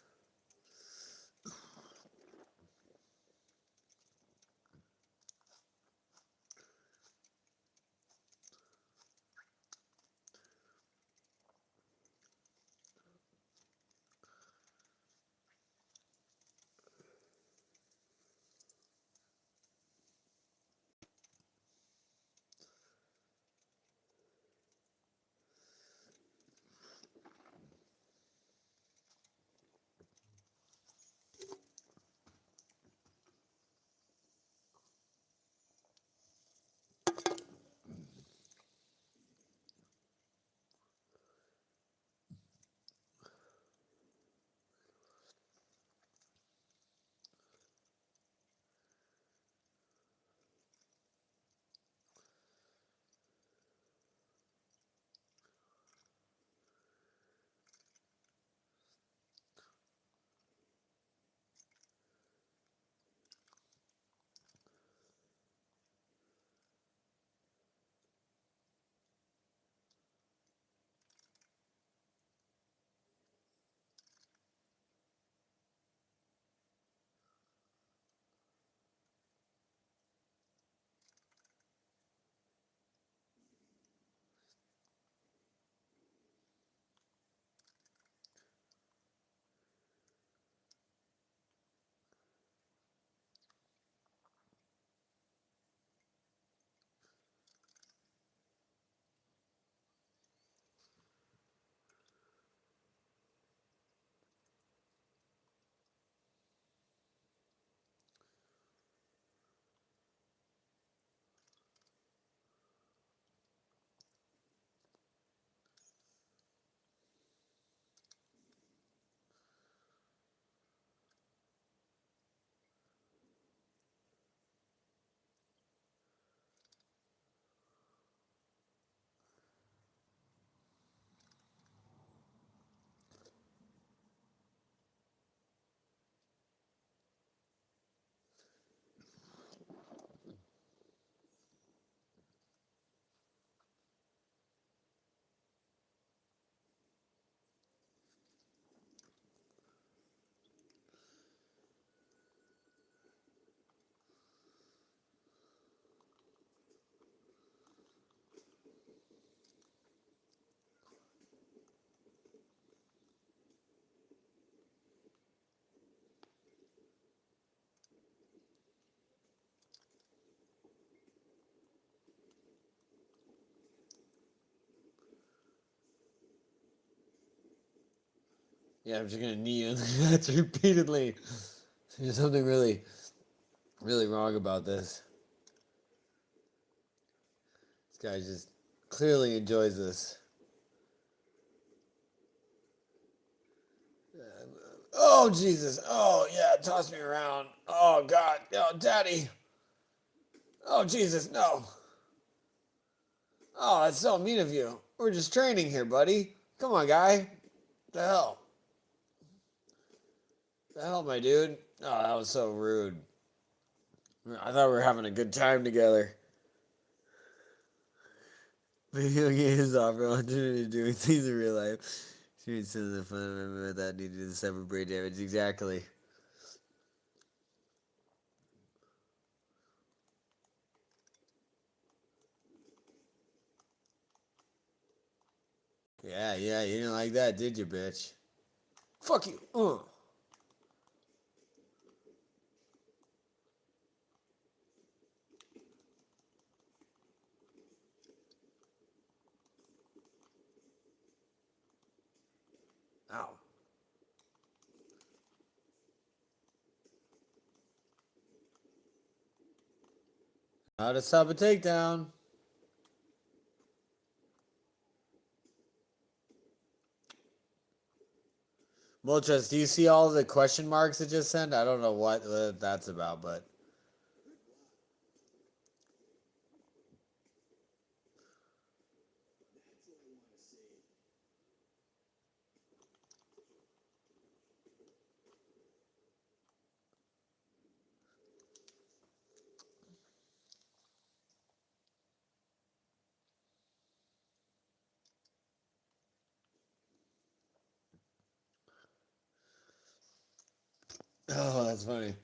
Yeah, I'm just gonna knee you in the nuts repeatedly. There's something really, really wrong about this. This guy just clearly enjoys this. Oh Jesus! Oh yeah, toss me around. Oh God! Oh Daddy! Oh Jesus! No! Oh, that's so mean of you. We're just training here, buddy. Come on, guy. The hell? The hell, my dude? Oh, that was so rude. I thought we were having a good time together. Video games offer alternative doing things in real life. Shooting sins of fun without needing to suffer brain damage. Exactly. Yeah, yeah, you didn't like that, did you, bitch? Fuck you. Ow. How to stop a takedown. Moltres, do you see all the question marks it just sent? I don't know what that's about, but Oh, that's funny.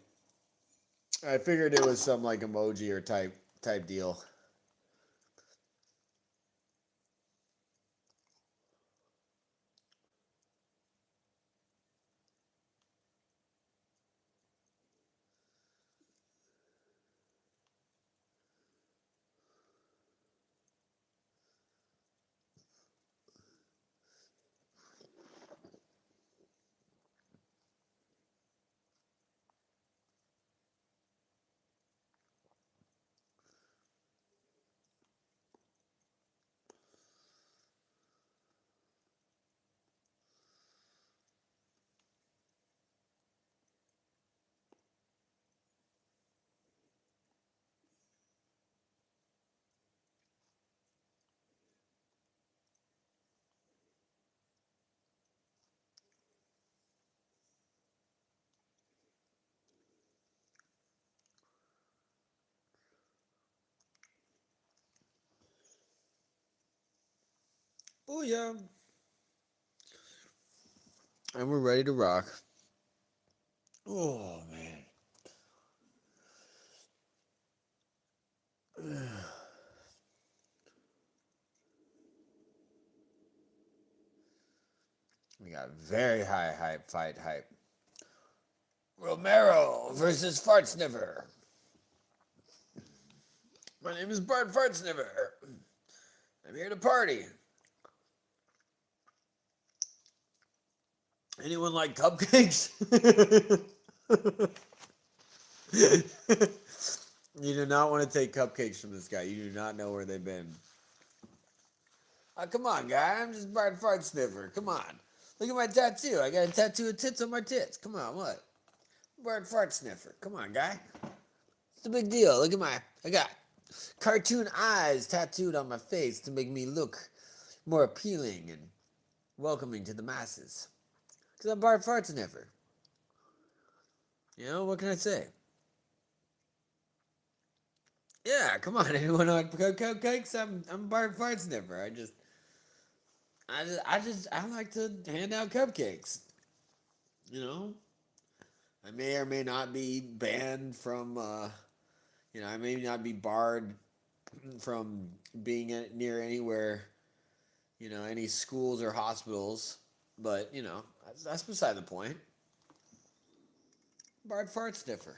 I figured it was some like emoji or type deal. Oh yeah. And we're ready to rock. Oh man. We got very high hype fight hype. Romero versus Fartsniver. My name is Bart Fartsniver. I'm here to party. Anyone like cupcakes? You do not want to take cupcakes from this guy. You do not know where they've been. Oh, come on, guy. I'm just Bart Fartsniver. Come on. Look at my tattoo. I got a tattoo of tits on my tits. Come on, what? Bart Fartsniver. Come on, guy. It's a big deal. Look at I got cartoon eyes tattooed on my face to make me look more appealing and welcoming to the masses. Because I'm Bart Fartsniver. You know, what can I say? Yeah, come on. Anyone want cupcakes? I'm Bart Fartsniver. I like to hand out cupcakes. You know, I may or may not be banned from. I may not be barred from being near anywhere. Any schools or hospitals. But that's beside the point. Bart Fartsniver.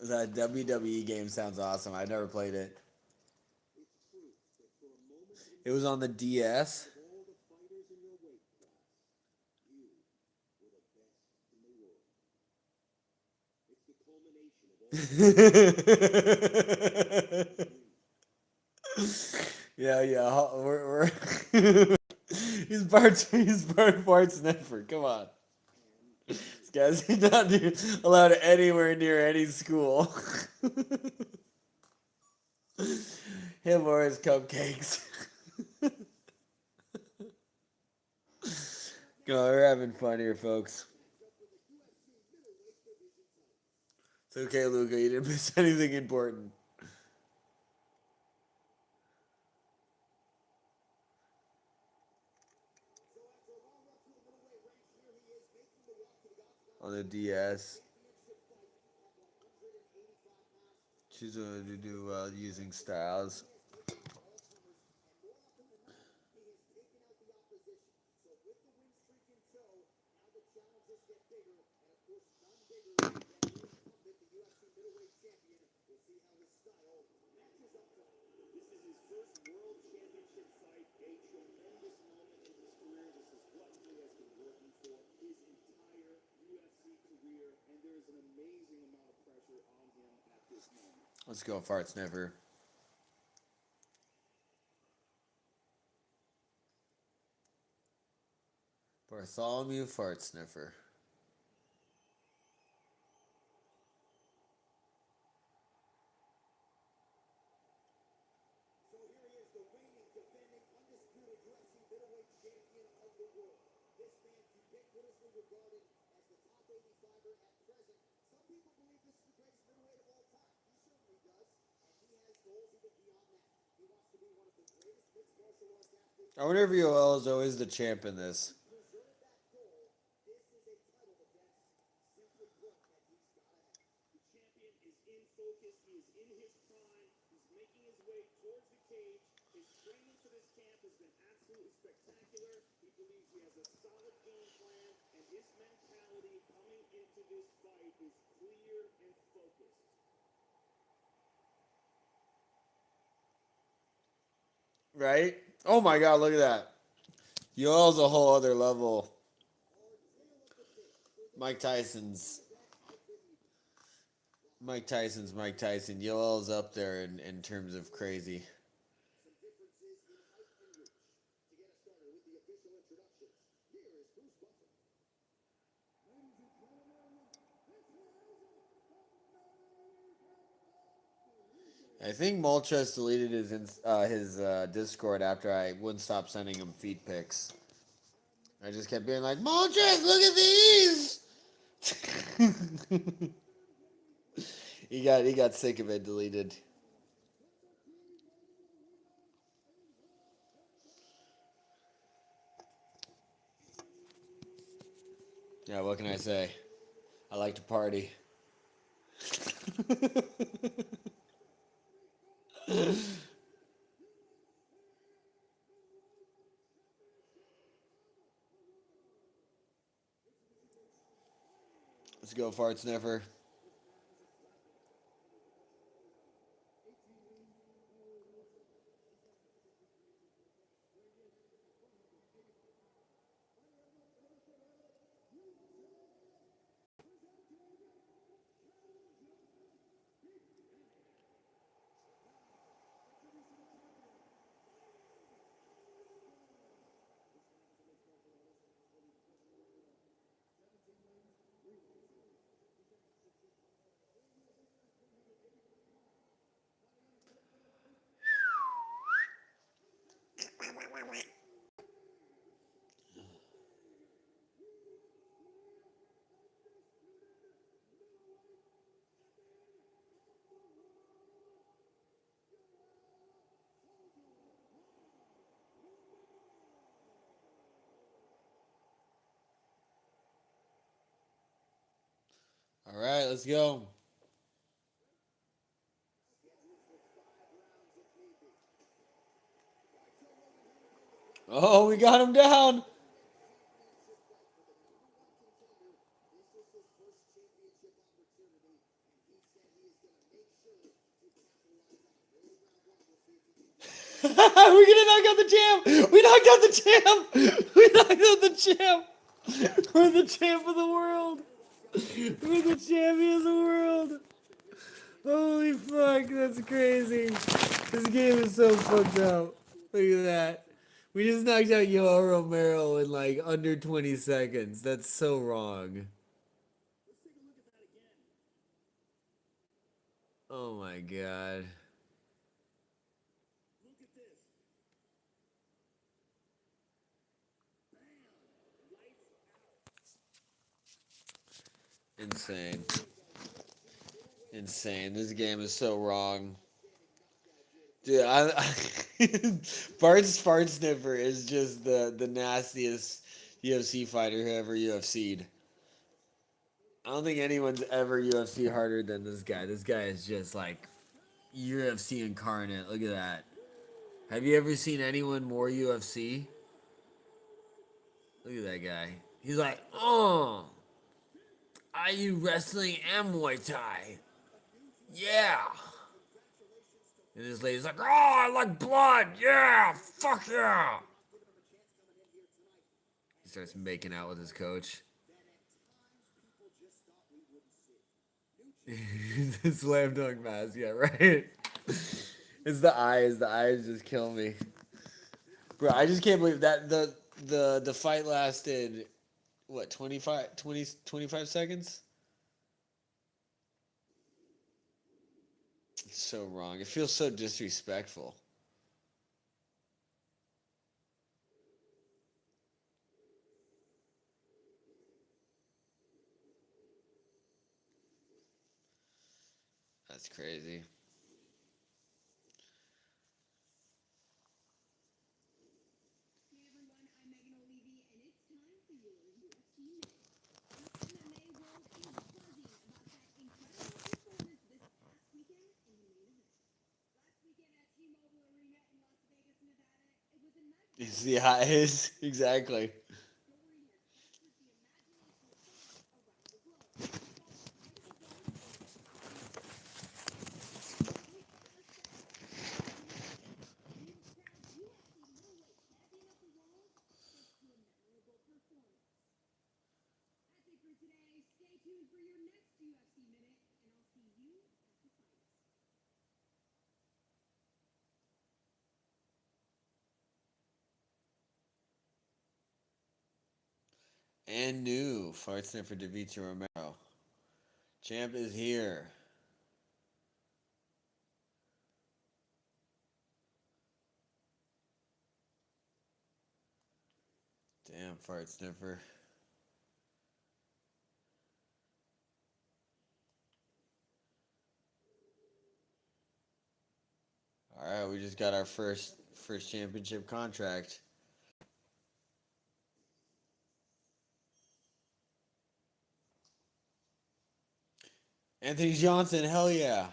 That WWE game sounds awesome. I never played it. It was on the DS. Yeah. He's Bart Fartsniver. Come on. This guy's not allowed anywhere near any school. Him or his cupcakes. We're having fun here, folks. It's okay, Luca. You didn't miss anything important. On the DS. She's going to do well using styles. Let's go, Fartsniver. Bartholomew Fartsniver. I wonder if Yoel is always the champ in this. Right? Oh my god, look at that. Yoel's a whole other level. Mike Tyson's Mike Tyson. Yoel's up there in terms of crazy. I think Moltres deleted his Discord after I wouldn't stop sending him feed pics. I just kept being like, Moltres, look at these. he got sick of it, deleted. Yeah, what can I say? I like to party. Let's go, fart sniffer. All right, let's go. Oh, we got him down. We're gonna knock out the champ. We knocked out the champ. We knocked out the champ. We're the champ of the world. We're the champions of the world. Holy fuck, that's crazy. This game is so fucked up. Look at that. We just knocked out Yoel Romero in like under 20 seconds. That's so wrong. Oh my god. Insane. Insane. This game is so wrong. Dude, Bart's fart sniffer is just the nastiest UFC fighter who ever UFC'd. I don't think anyone's ever UFC harder than this guy. This guy is just like UFC incarnate. Look at that. Have you ever seen anyone more UFC? Look at that guy. He's like, oh, IU wrestling and Muay Thai. Yeah. And this lady's like, oh, I like blood. Yeah, fuck yeah. He starts making out with his coach. The slam dunk mask, yeah, right. It's the eyes. The eyes just kill me, bro. I just can't believe that the fight lasted what 25 seconds. It's so wrong. It feels so disrespectful. That's crazy. Hey everyone, I'm Megan O'Leary, and it's time for your UFC Minute. The MMA world is buzzing about that incredible performance this past weekend in the main event. Last weekend at T-Mobile Arena in Las Vegas, Nevada, it was a night to Yeah, remember. it is. Exactly. The story has captured the imagination of fans around the globe. From Michael Jones winning the IBF championship in a spectacular style against Anthony Johnson, to the crowned UFC middleweight champion of the world, thanks to a memorable performance. That's it for today. Stay tuned for your next UFC Minute, and I'll see you at the fights. And new fight sniffer Dimitri Romero. Champ is here. Damn, fart sniffer. All right, we just got our first championship contract. Anthony Johnson, hell yeah.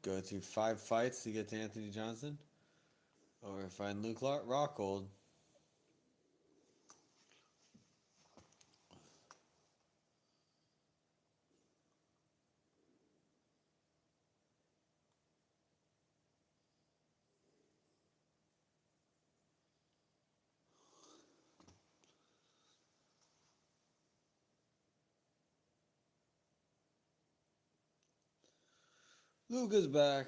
Go through 5 fights to get to Anthony Johnson, or find Luke Rockhold. Luca's back.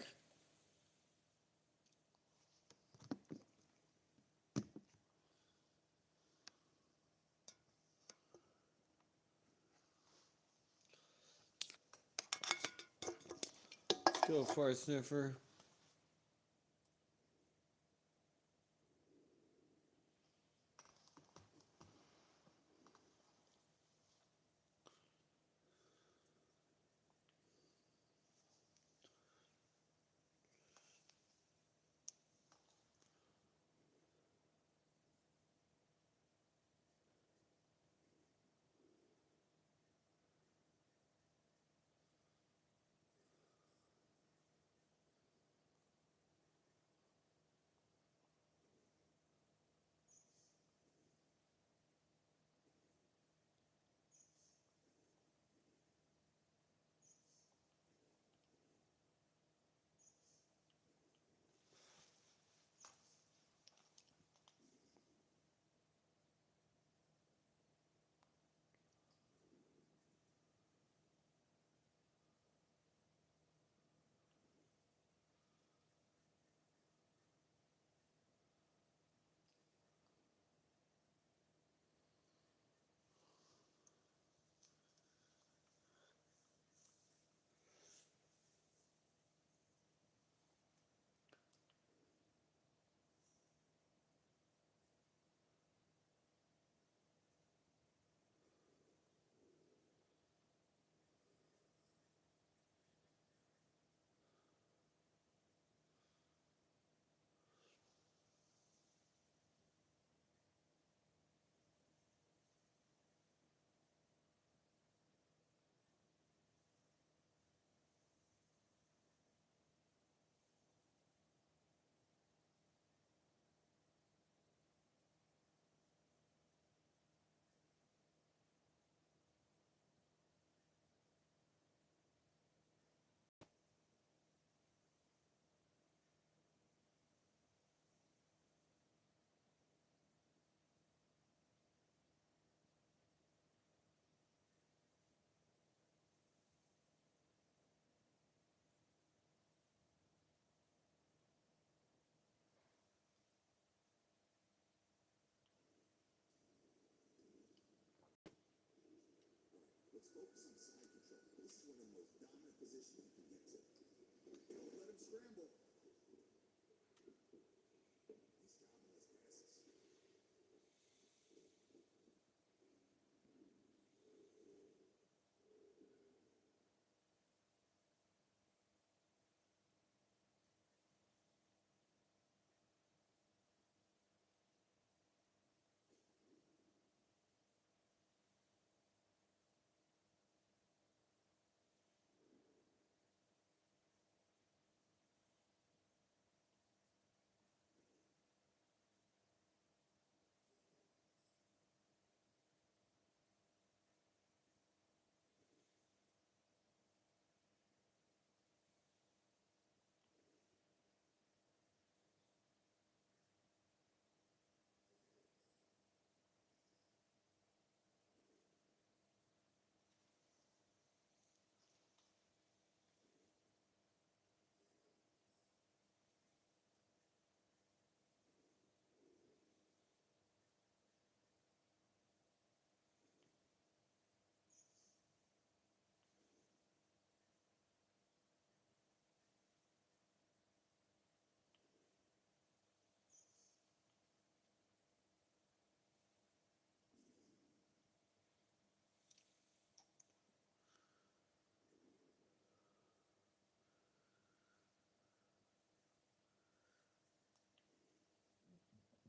Let's go, fart sniffer.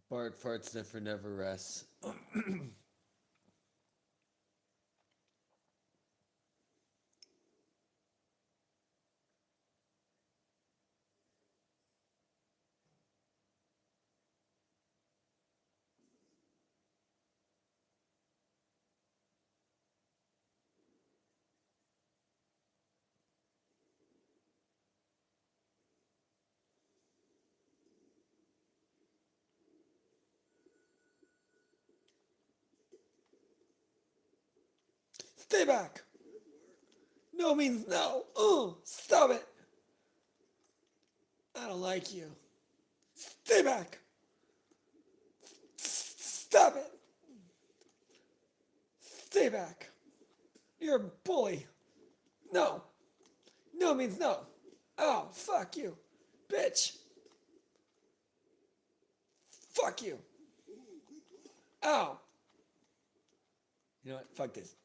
Bart fart sniffer never rests. Stay back. No means no. Stop it. I don't like you. Stay back. Stop it. Stay back. You're a bully. No. No means no. Oh, fuck you. Bitch. Fuck you. Oh. You know what? Fuck this.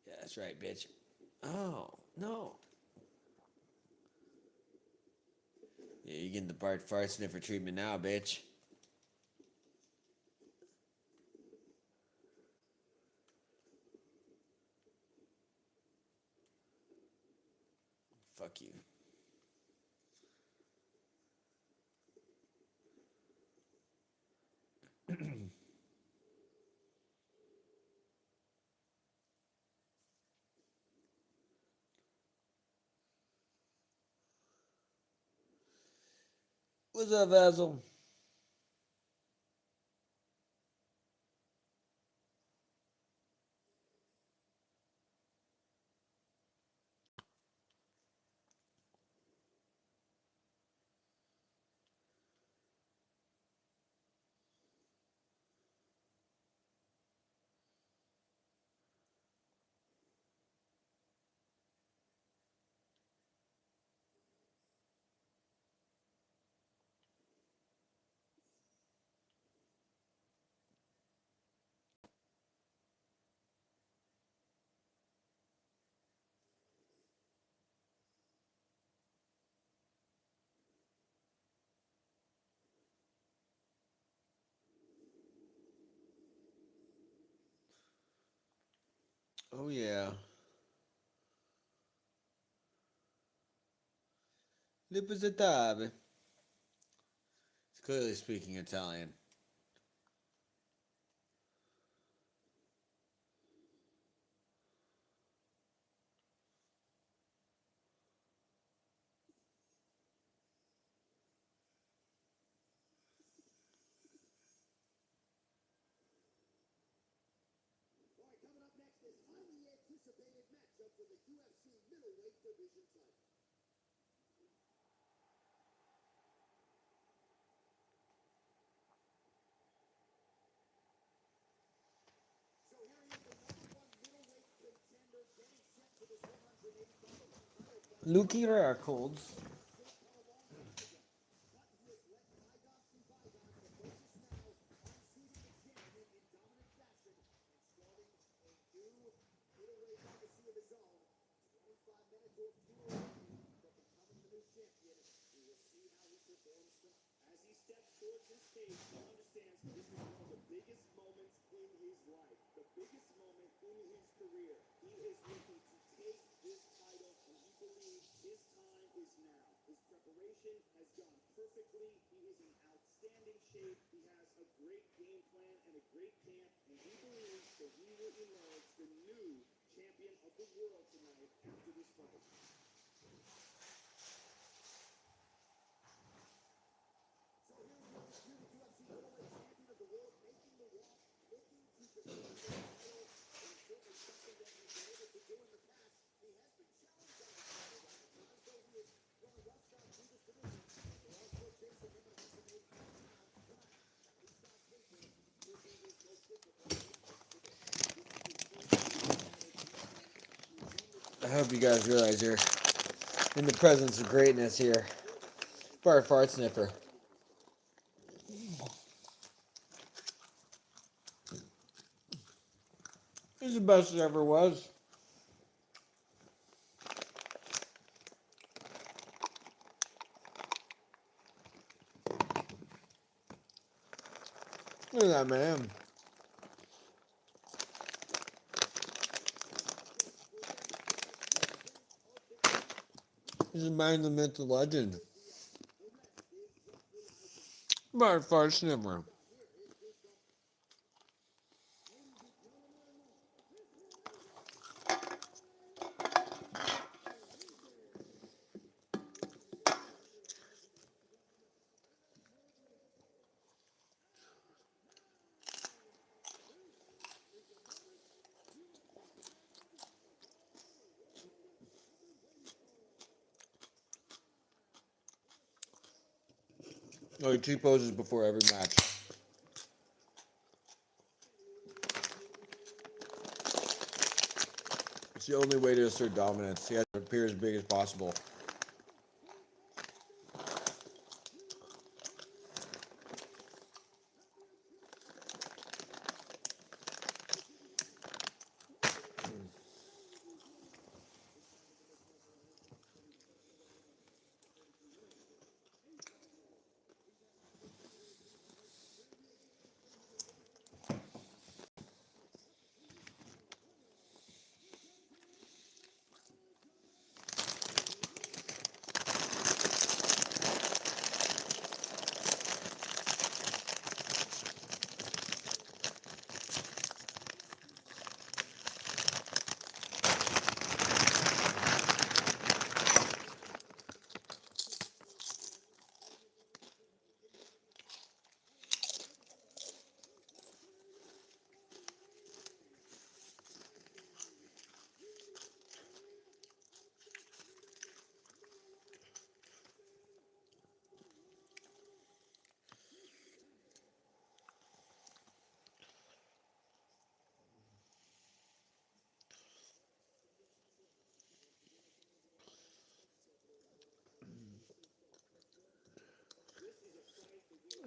Yeah, that's right, bitch. Oh, no. Yeah, you're getting the Bart fart sniffer treatment now, bitch. Fuck you. What's up, Basil? Oh, yeah. Lippizzatab. He's clearly speaking Italian. Luke Rockholds. I hope you guys realize you're in the presence of greatness here. Bart Fart Sniffer. He's the best there ever was. Look at that man. He's a monumental legend. Bart Fart Sniffer. Oh, he T-poses before every match. It's the only way to assert dominance. He has to appear as big as possible.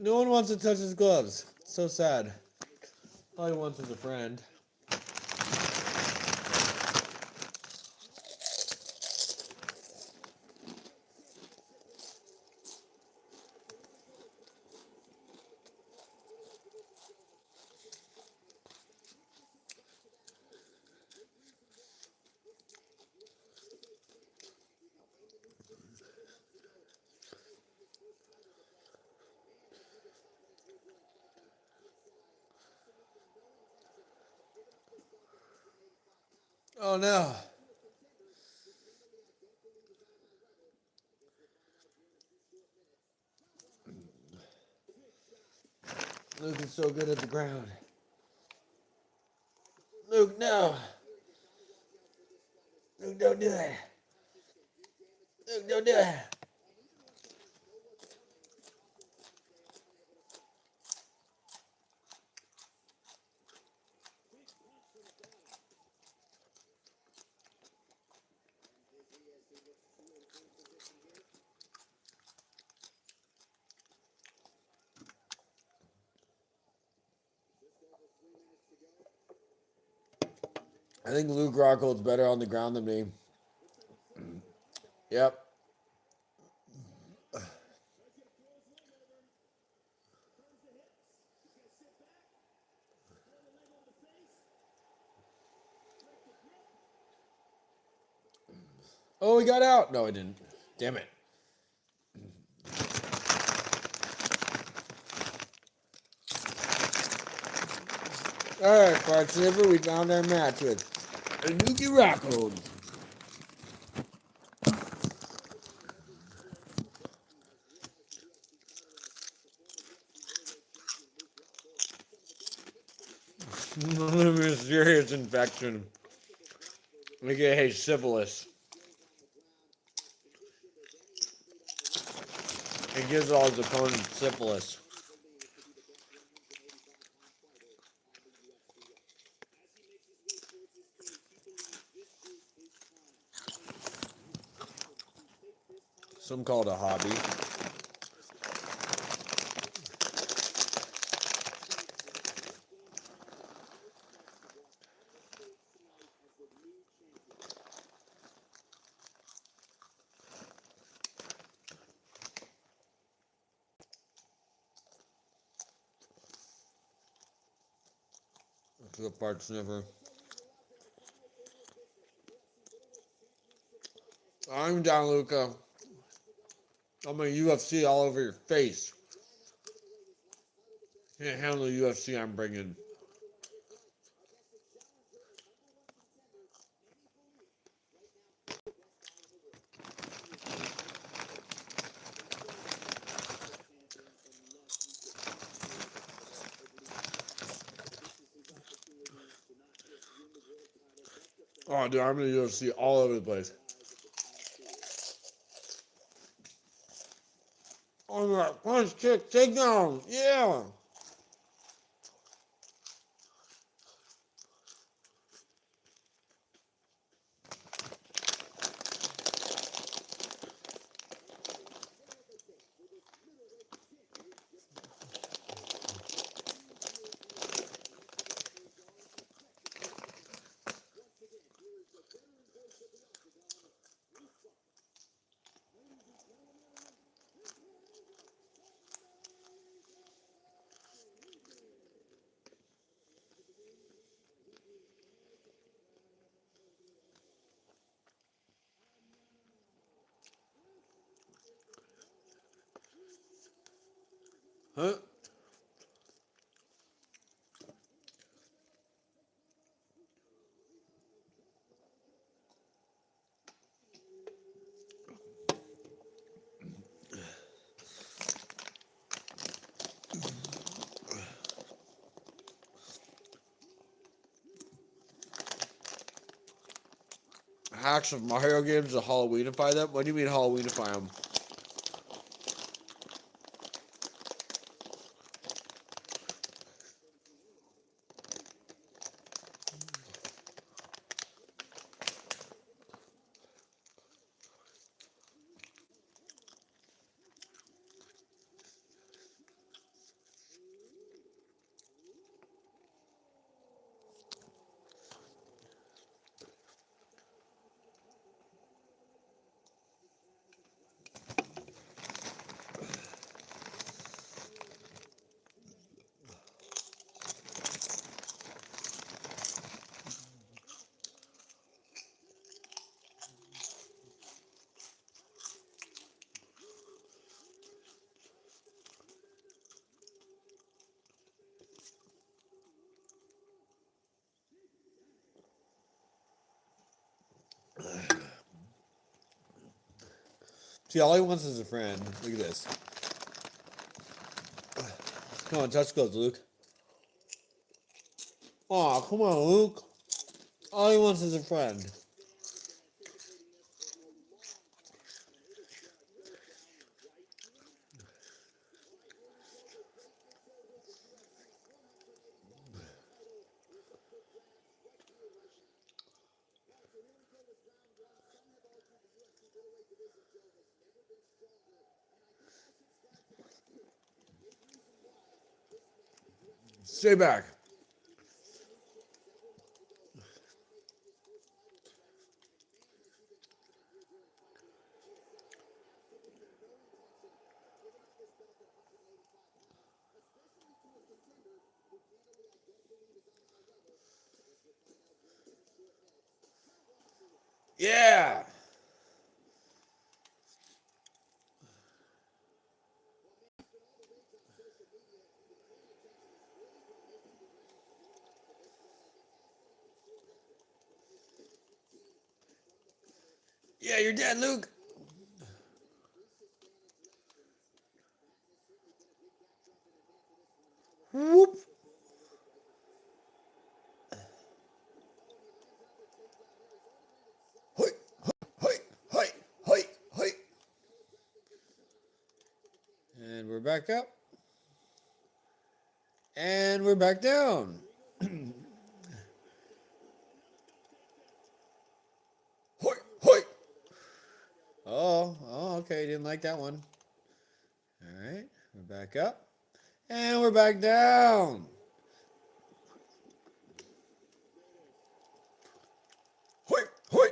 No one wants to touch his gloves. So sad. All he wants is a friend. Oh no. Luke is so good at the ground. Luke, no. Luke, don't do it. Luke, don't do it. I think Luke Rockhold's better on the ground than me. Yep. Oh, he got out. No, he didn't. Damn it. All right, Clark Sniffer, we found our match with Nuki Rockhold. Mysterious infection. AKA syphilis. It gives all his opponents syphilis. Some call it a hobby. To the part sniffer. I'm down, Luca. I'm a UFC all over your face. Can't handle the UFC I'm bringing. Oh, dude, I'm in the UFC all over the place. Oh my God, punch, kick, takedown, yeah. Huh? Hacks of Mario games to Halloweenify them? What do you mean Halloweenify them? See, all he wants is a friend. Look at this. Come on, touch gloves, Luke. Aw, come on, Luke. All he wants is a friend. Stay back. Yeah. Yeah, you're dead, Luke. Whoop. Hoi, hoi, hoi, hoi, hoi. And we're back up. And we're back down. Hoi, hoi. Oh, okay. Didn't like that one. All right. We're back up. And we're back down. Hoi, hoi.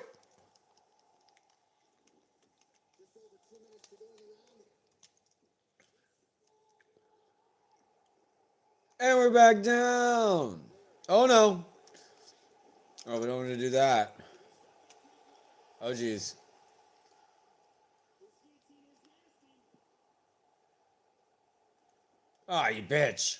And we're back down. Oh, no. Oh, we don't want to do that. Oh, geez. Ah, you bitch.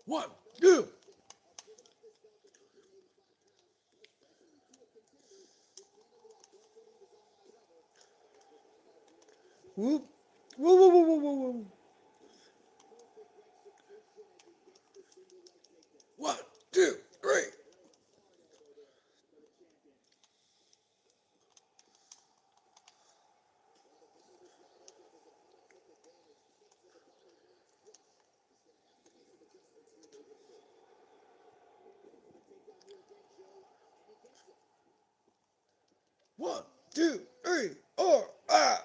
One, two. Whoop. Whoa, whoa, whoa, whoa, whoa, whoa. One, two, three. One, two, three, four, five.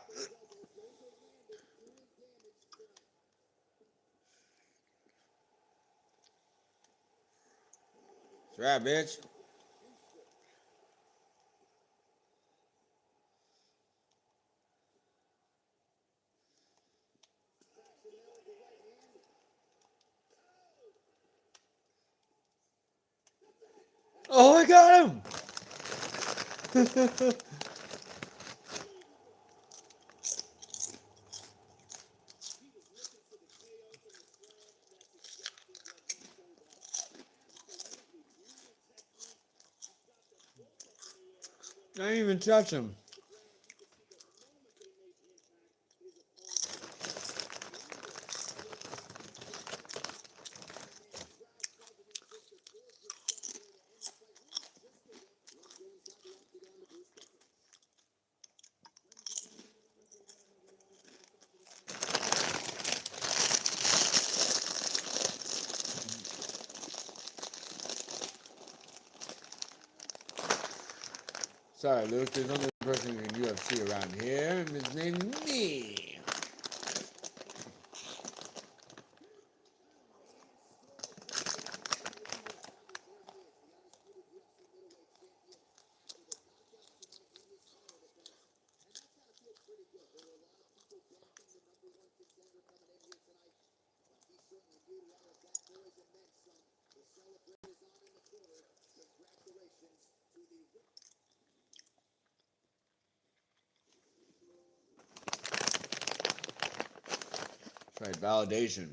That's right, bitch. Oh, I got him. I didn't even touch him. Sorry, Luke. There's only one person in UFC around here, and his name's me. That's right, validation.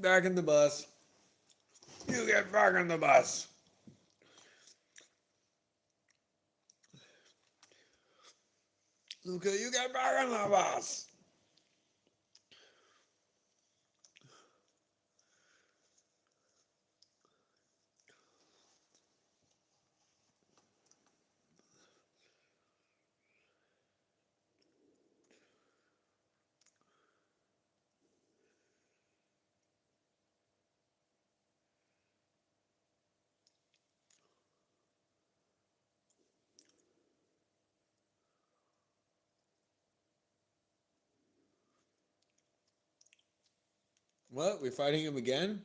back in the bus. You get back in the bus. Luca, you get back in the bus. What? We're fighting him again?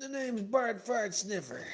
The name's Bart Fart Sniffer.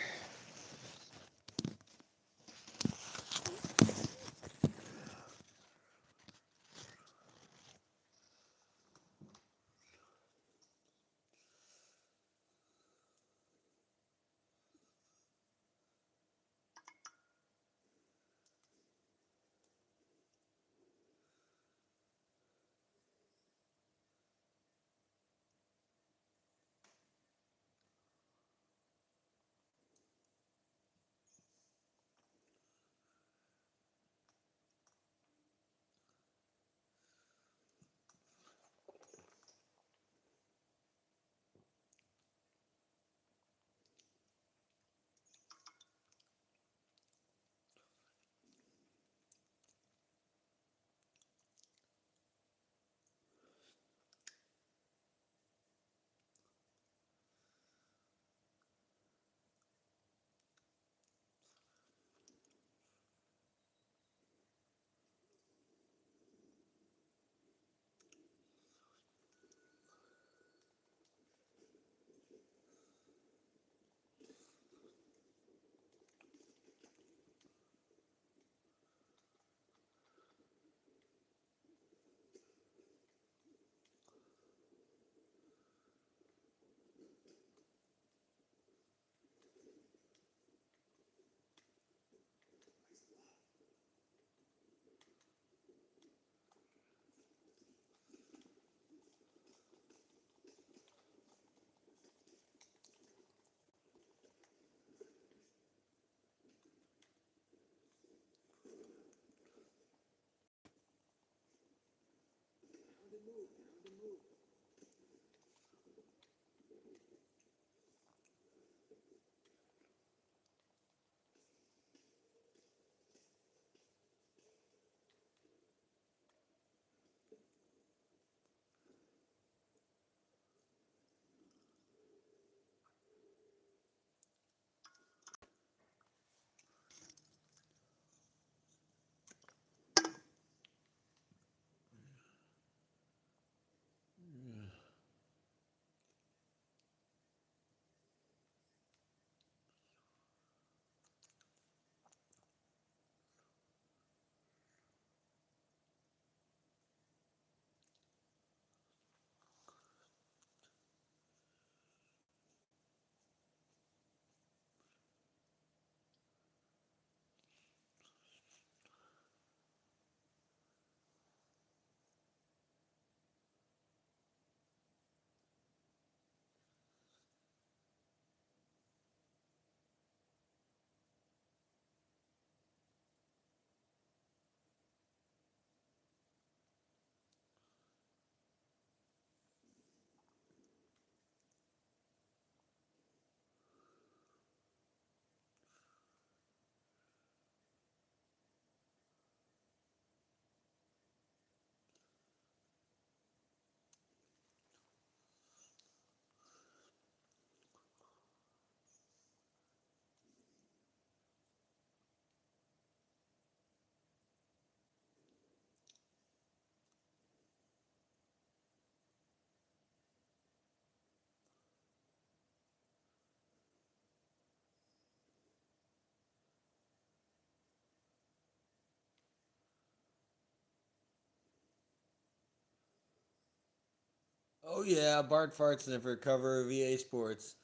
Oh yeah, Bart Fartsman for cover of EA Sports.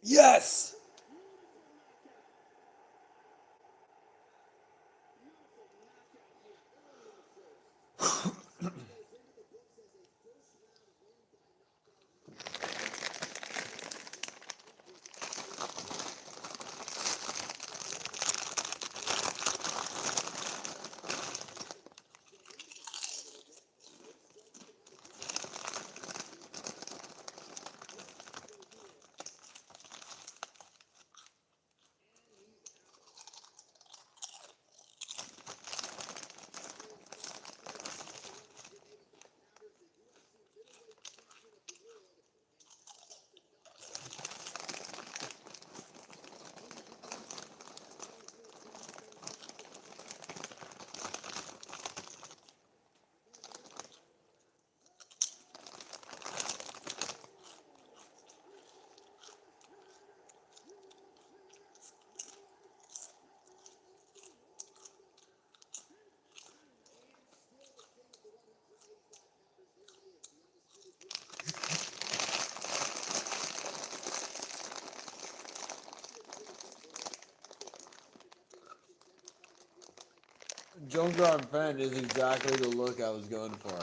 Yes! Junkyard Fent is exactly the look I was going for.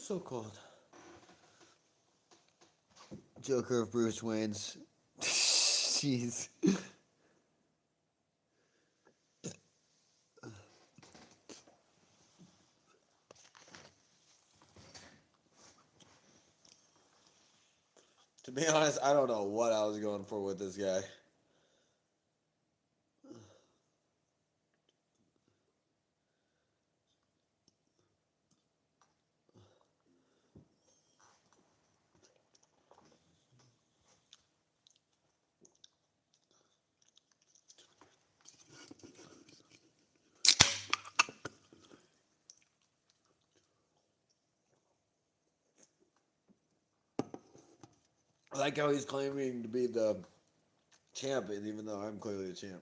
so cold. Joker of Bruce Wayne's. Jeez. To be honest, I don't know what I was going for with this guy. I like how he's claiming to be the champion, even though I'm clearly the champ.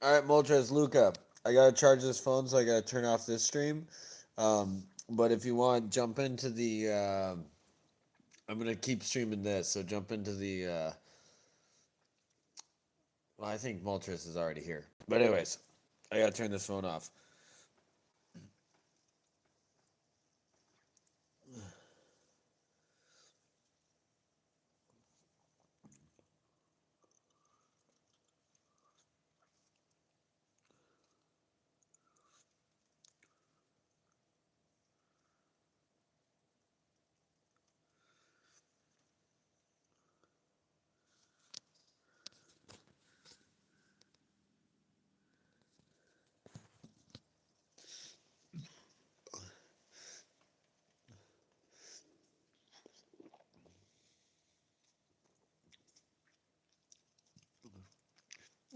All right, Moltres, Luca. I gotta charge this phone, so I gotta turn off this stream. But if you want, jump into the. I'm gonna keep streaming this, so jump into the. Well, I think Moltres is already here. But anyways, I gotta turn this phone off.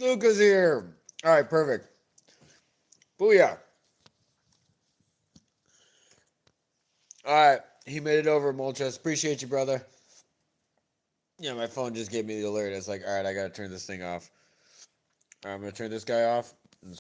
Luca's here. All right, perfect. Booyah. All right, he made it over, Moltres. Appreciate you, brother. Yeah, my phone just gave me the alert. It's like, all right, I gotta turn this thing off. All right, I'm gonna turn this guy off.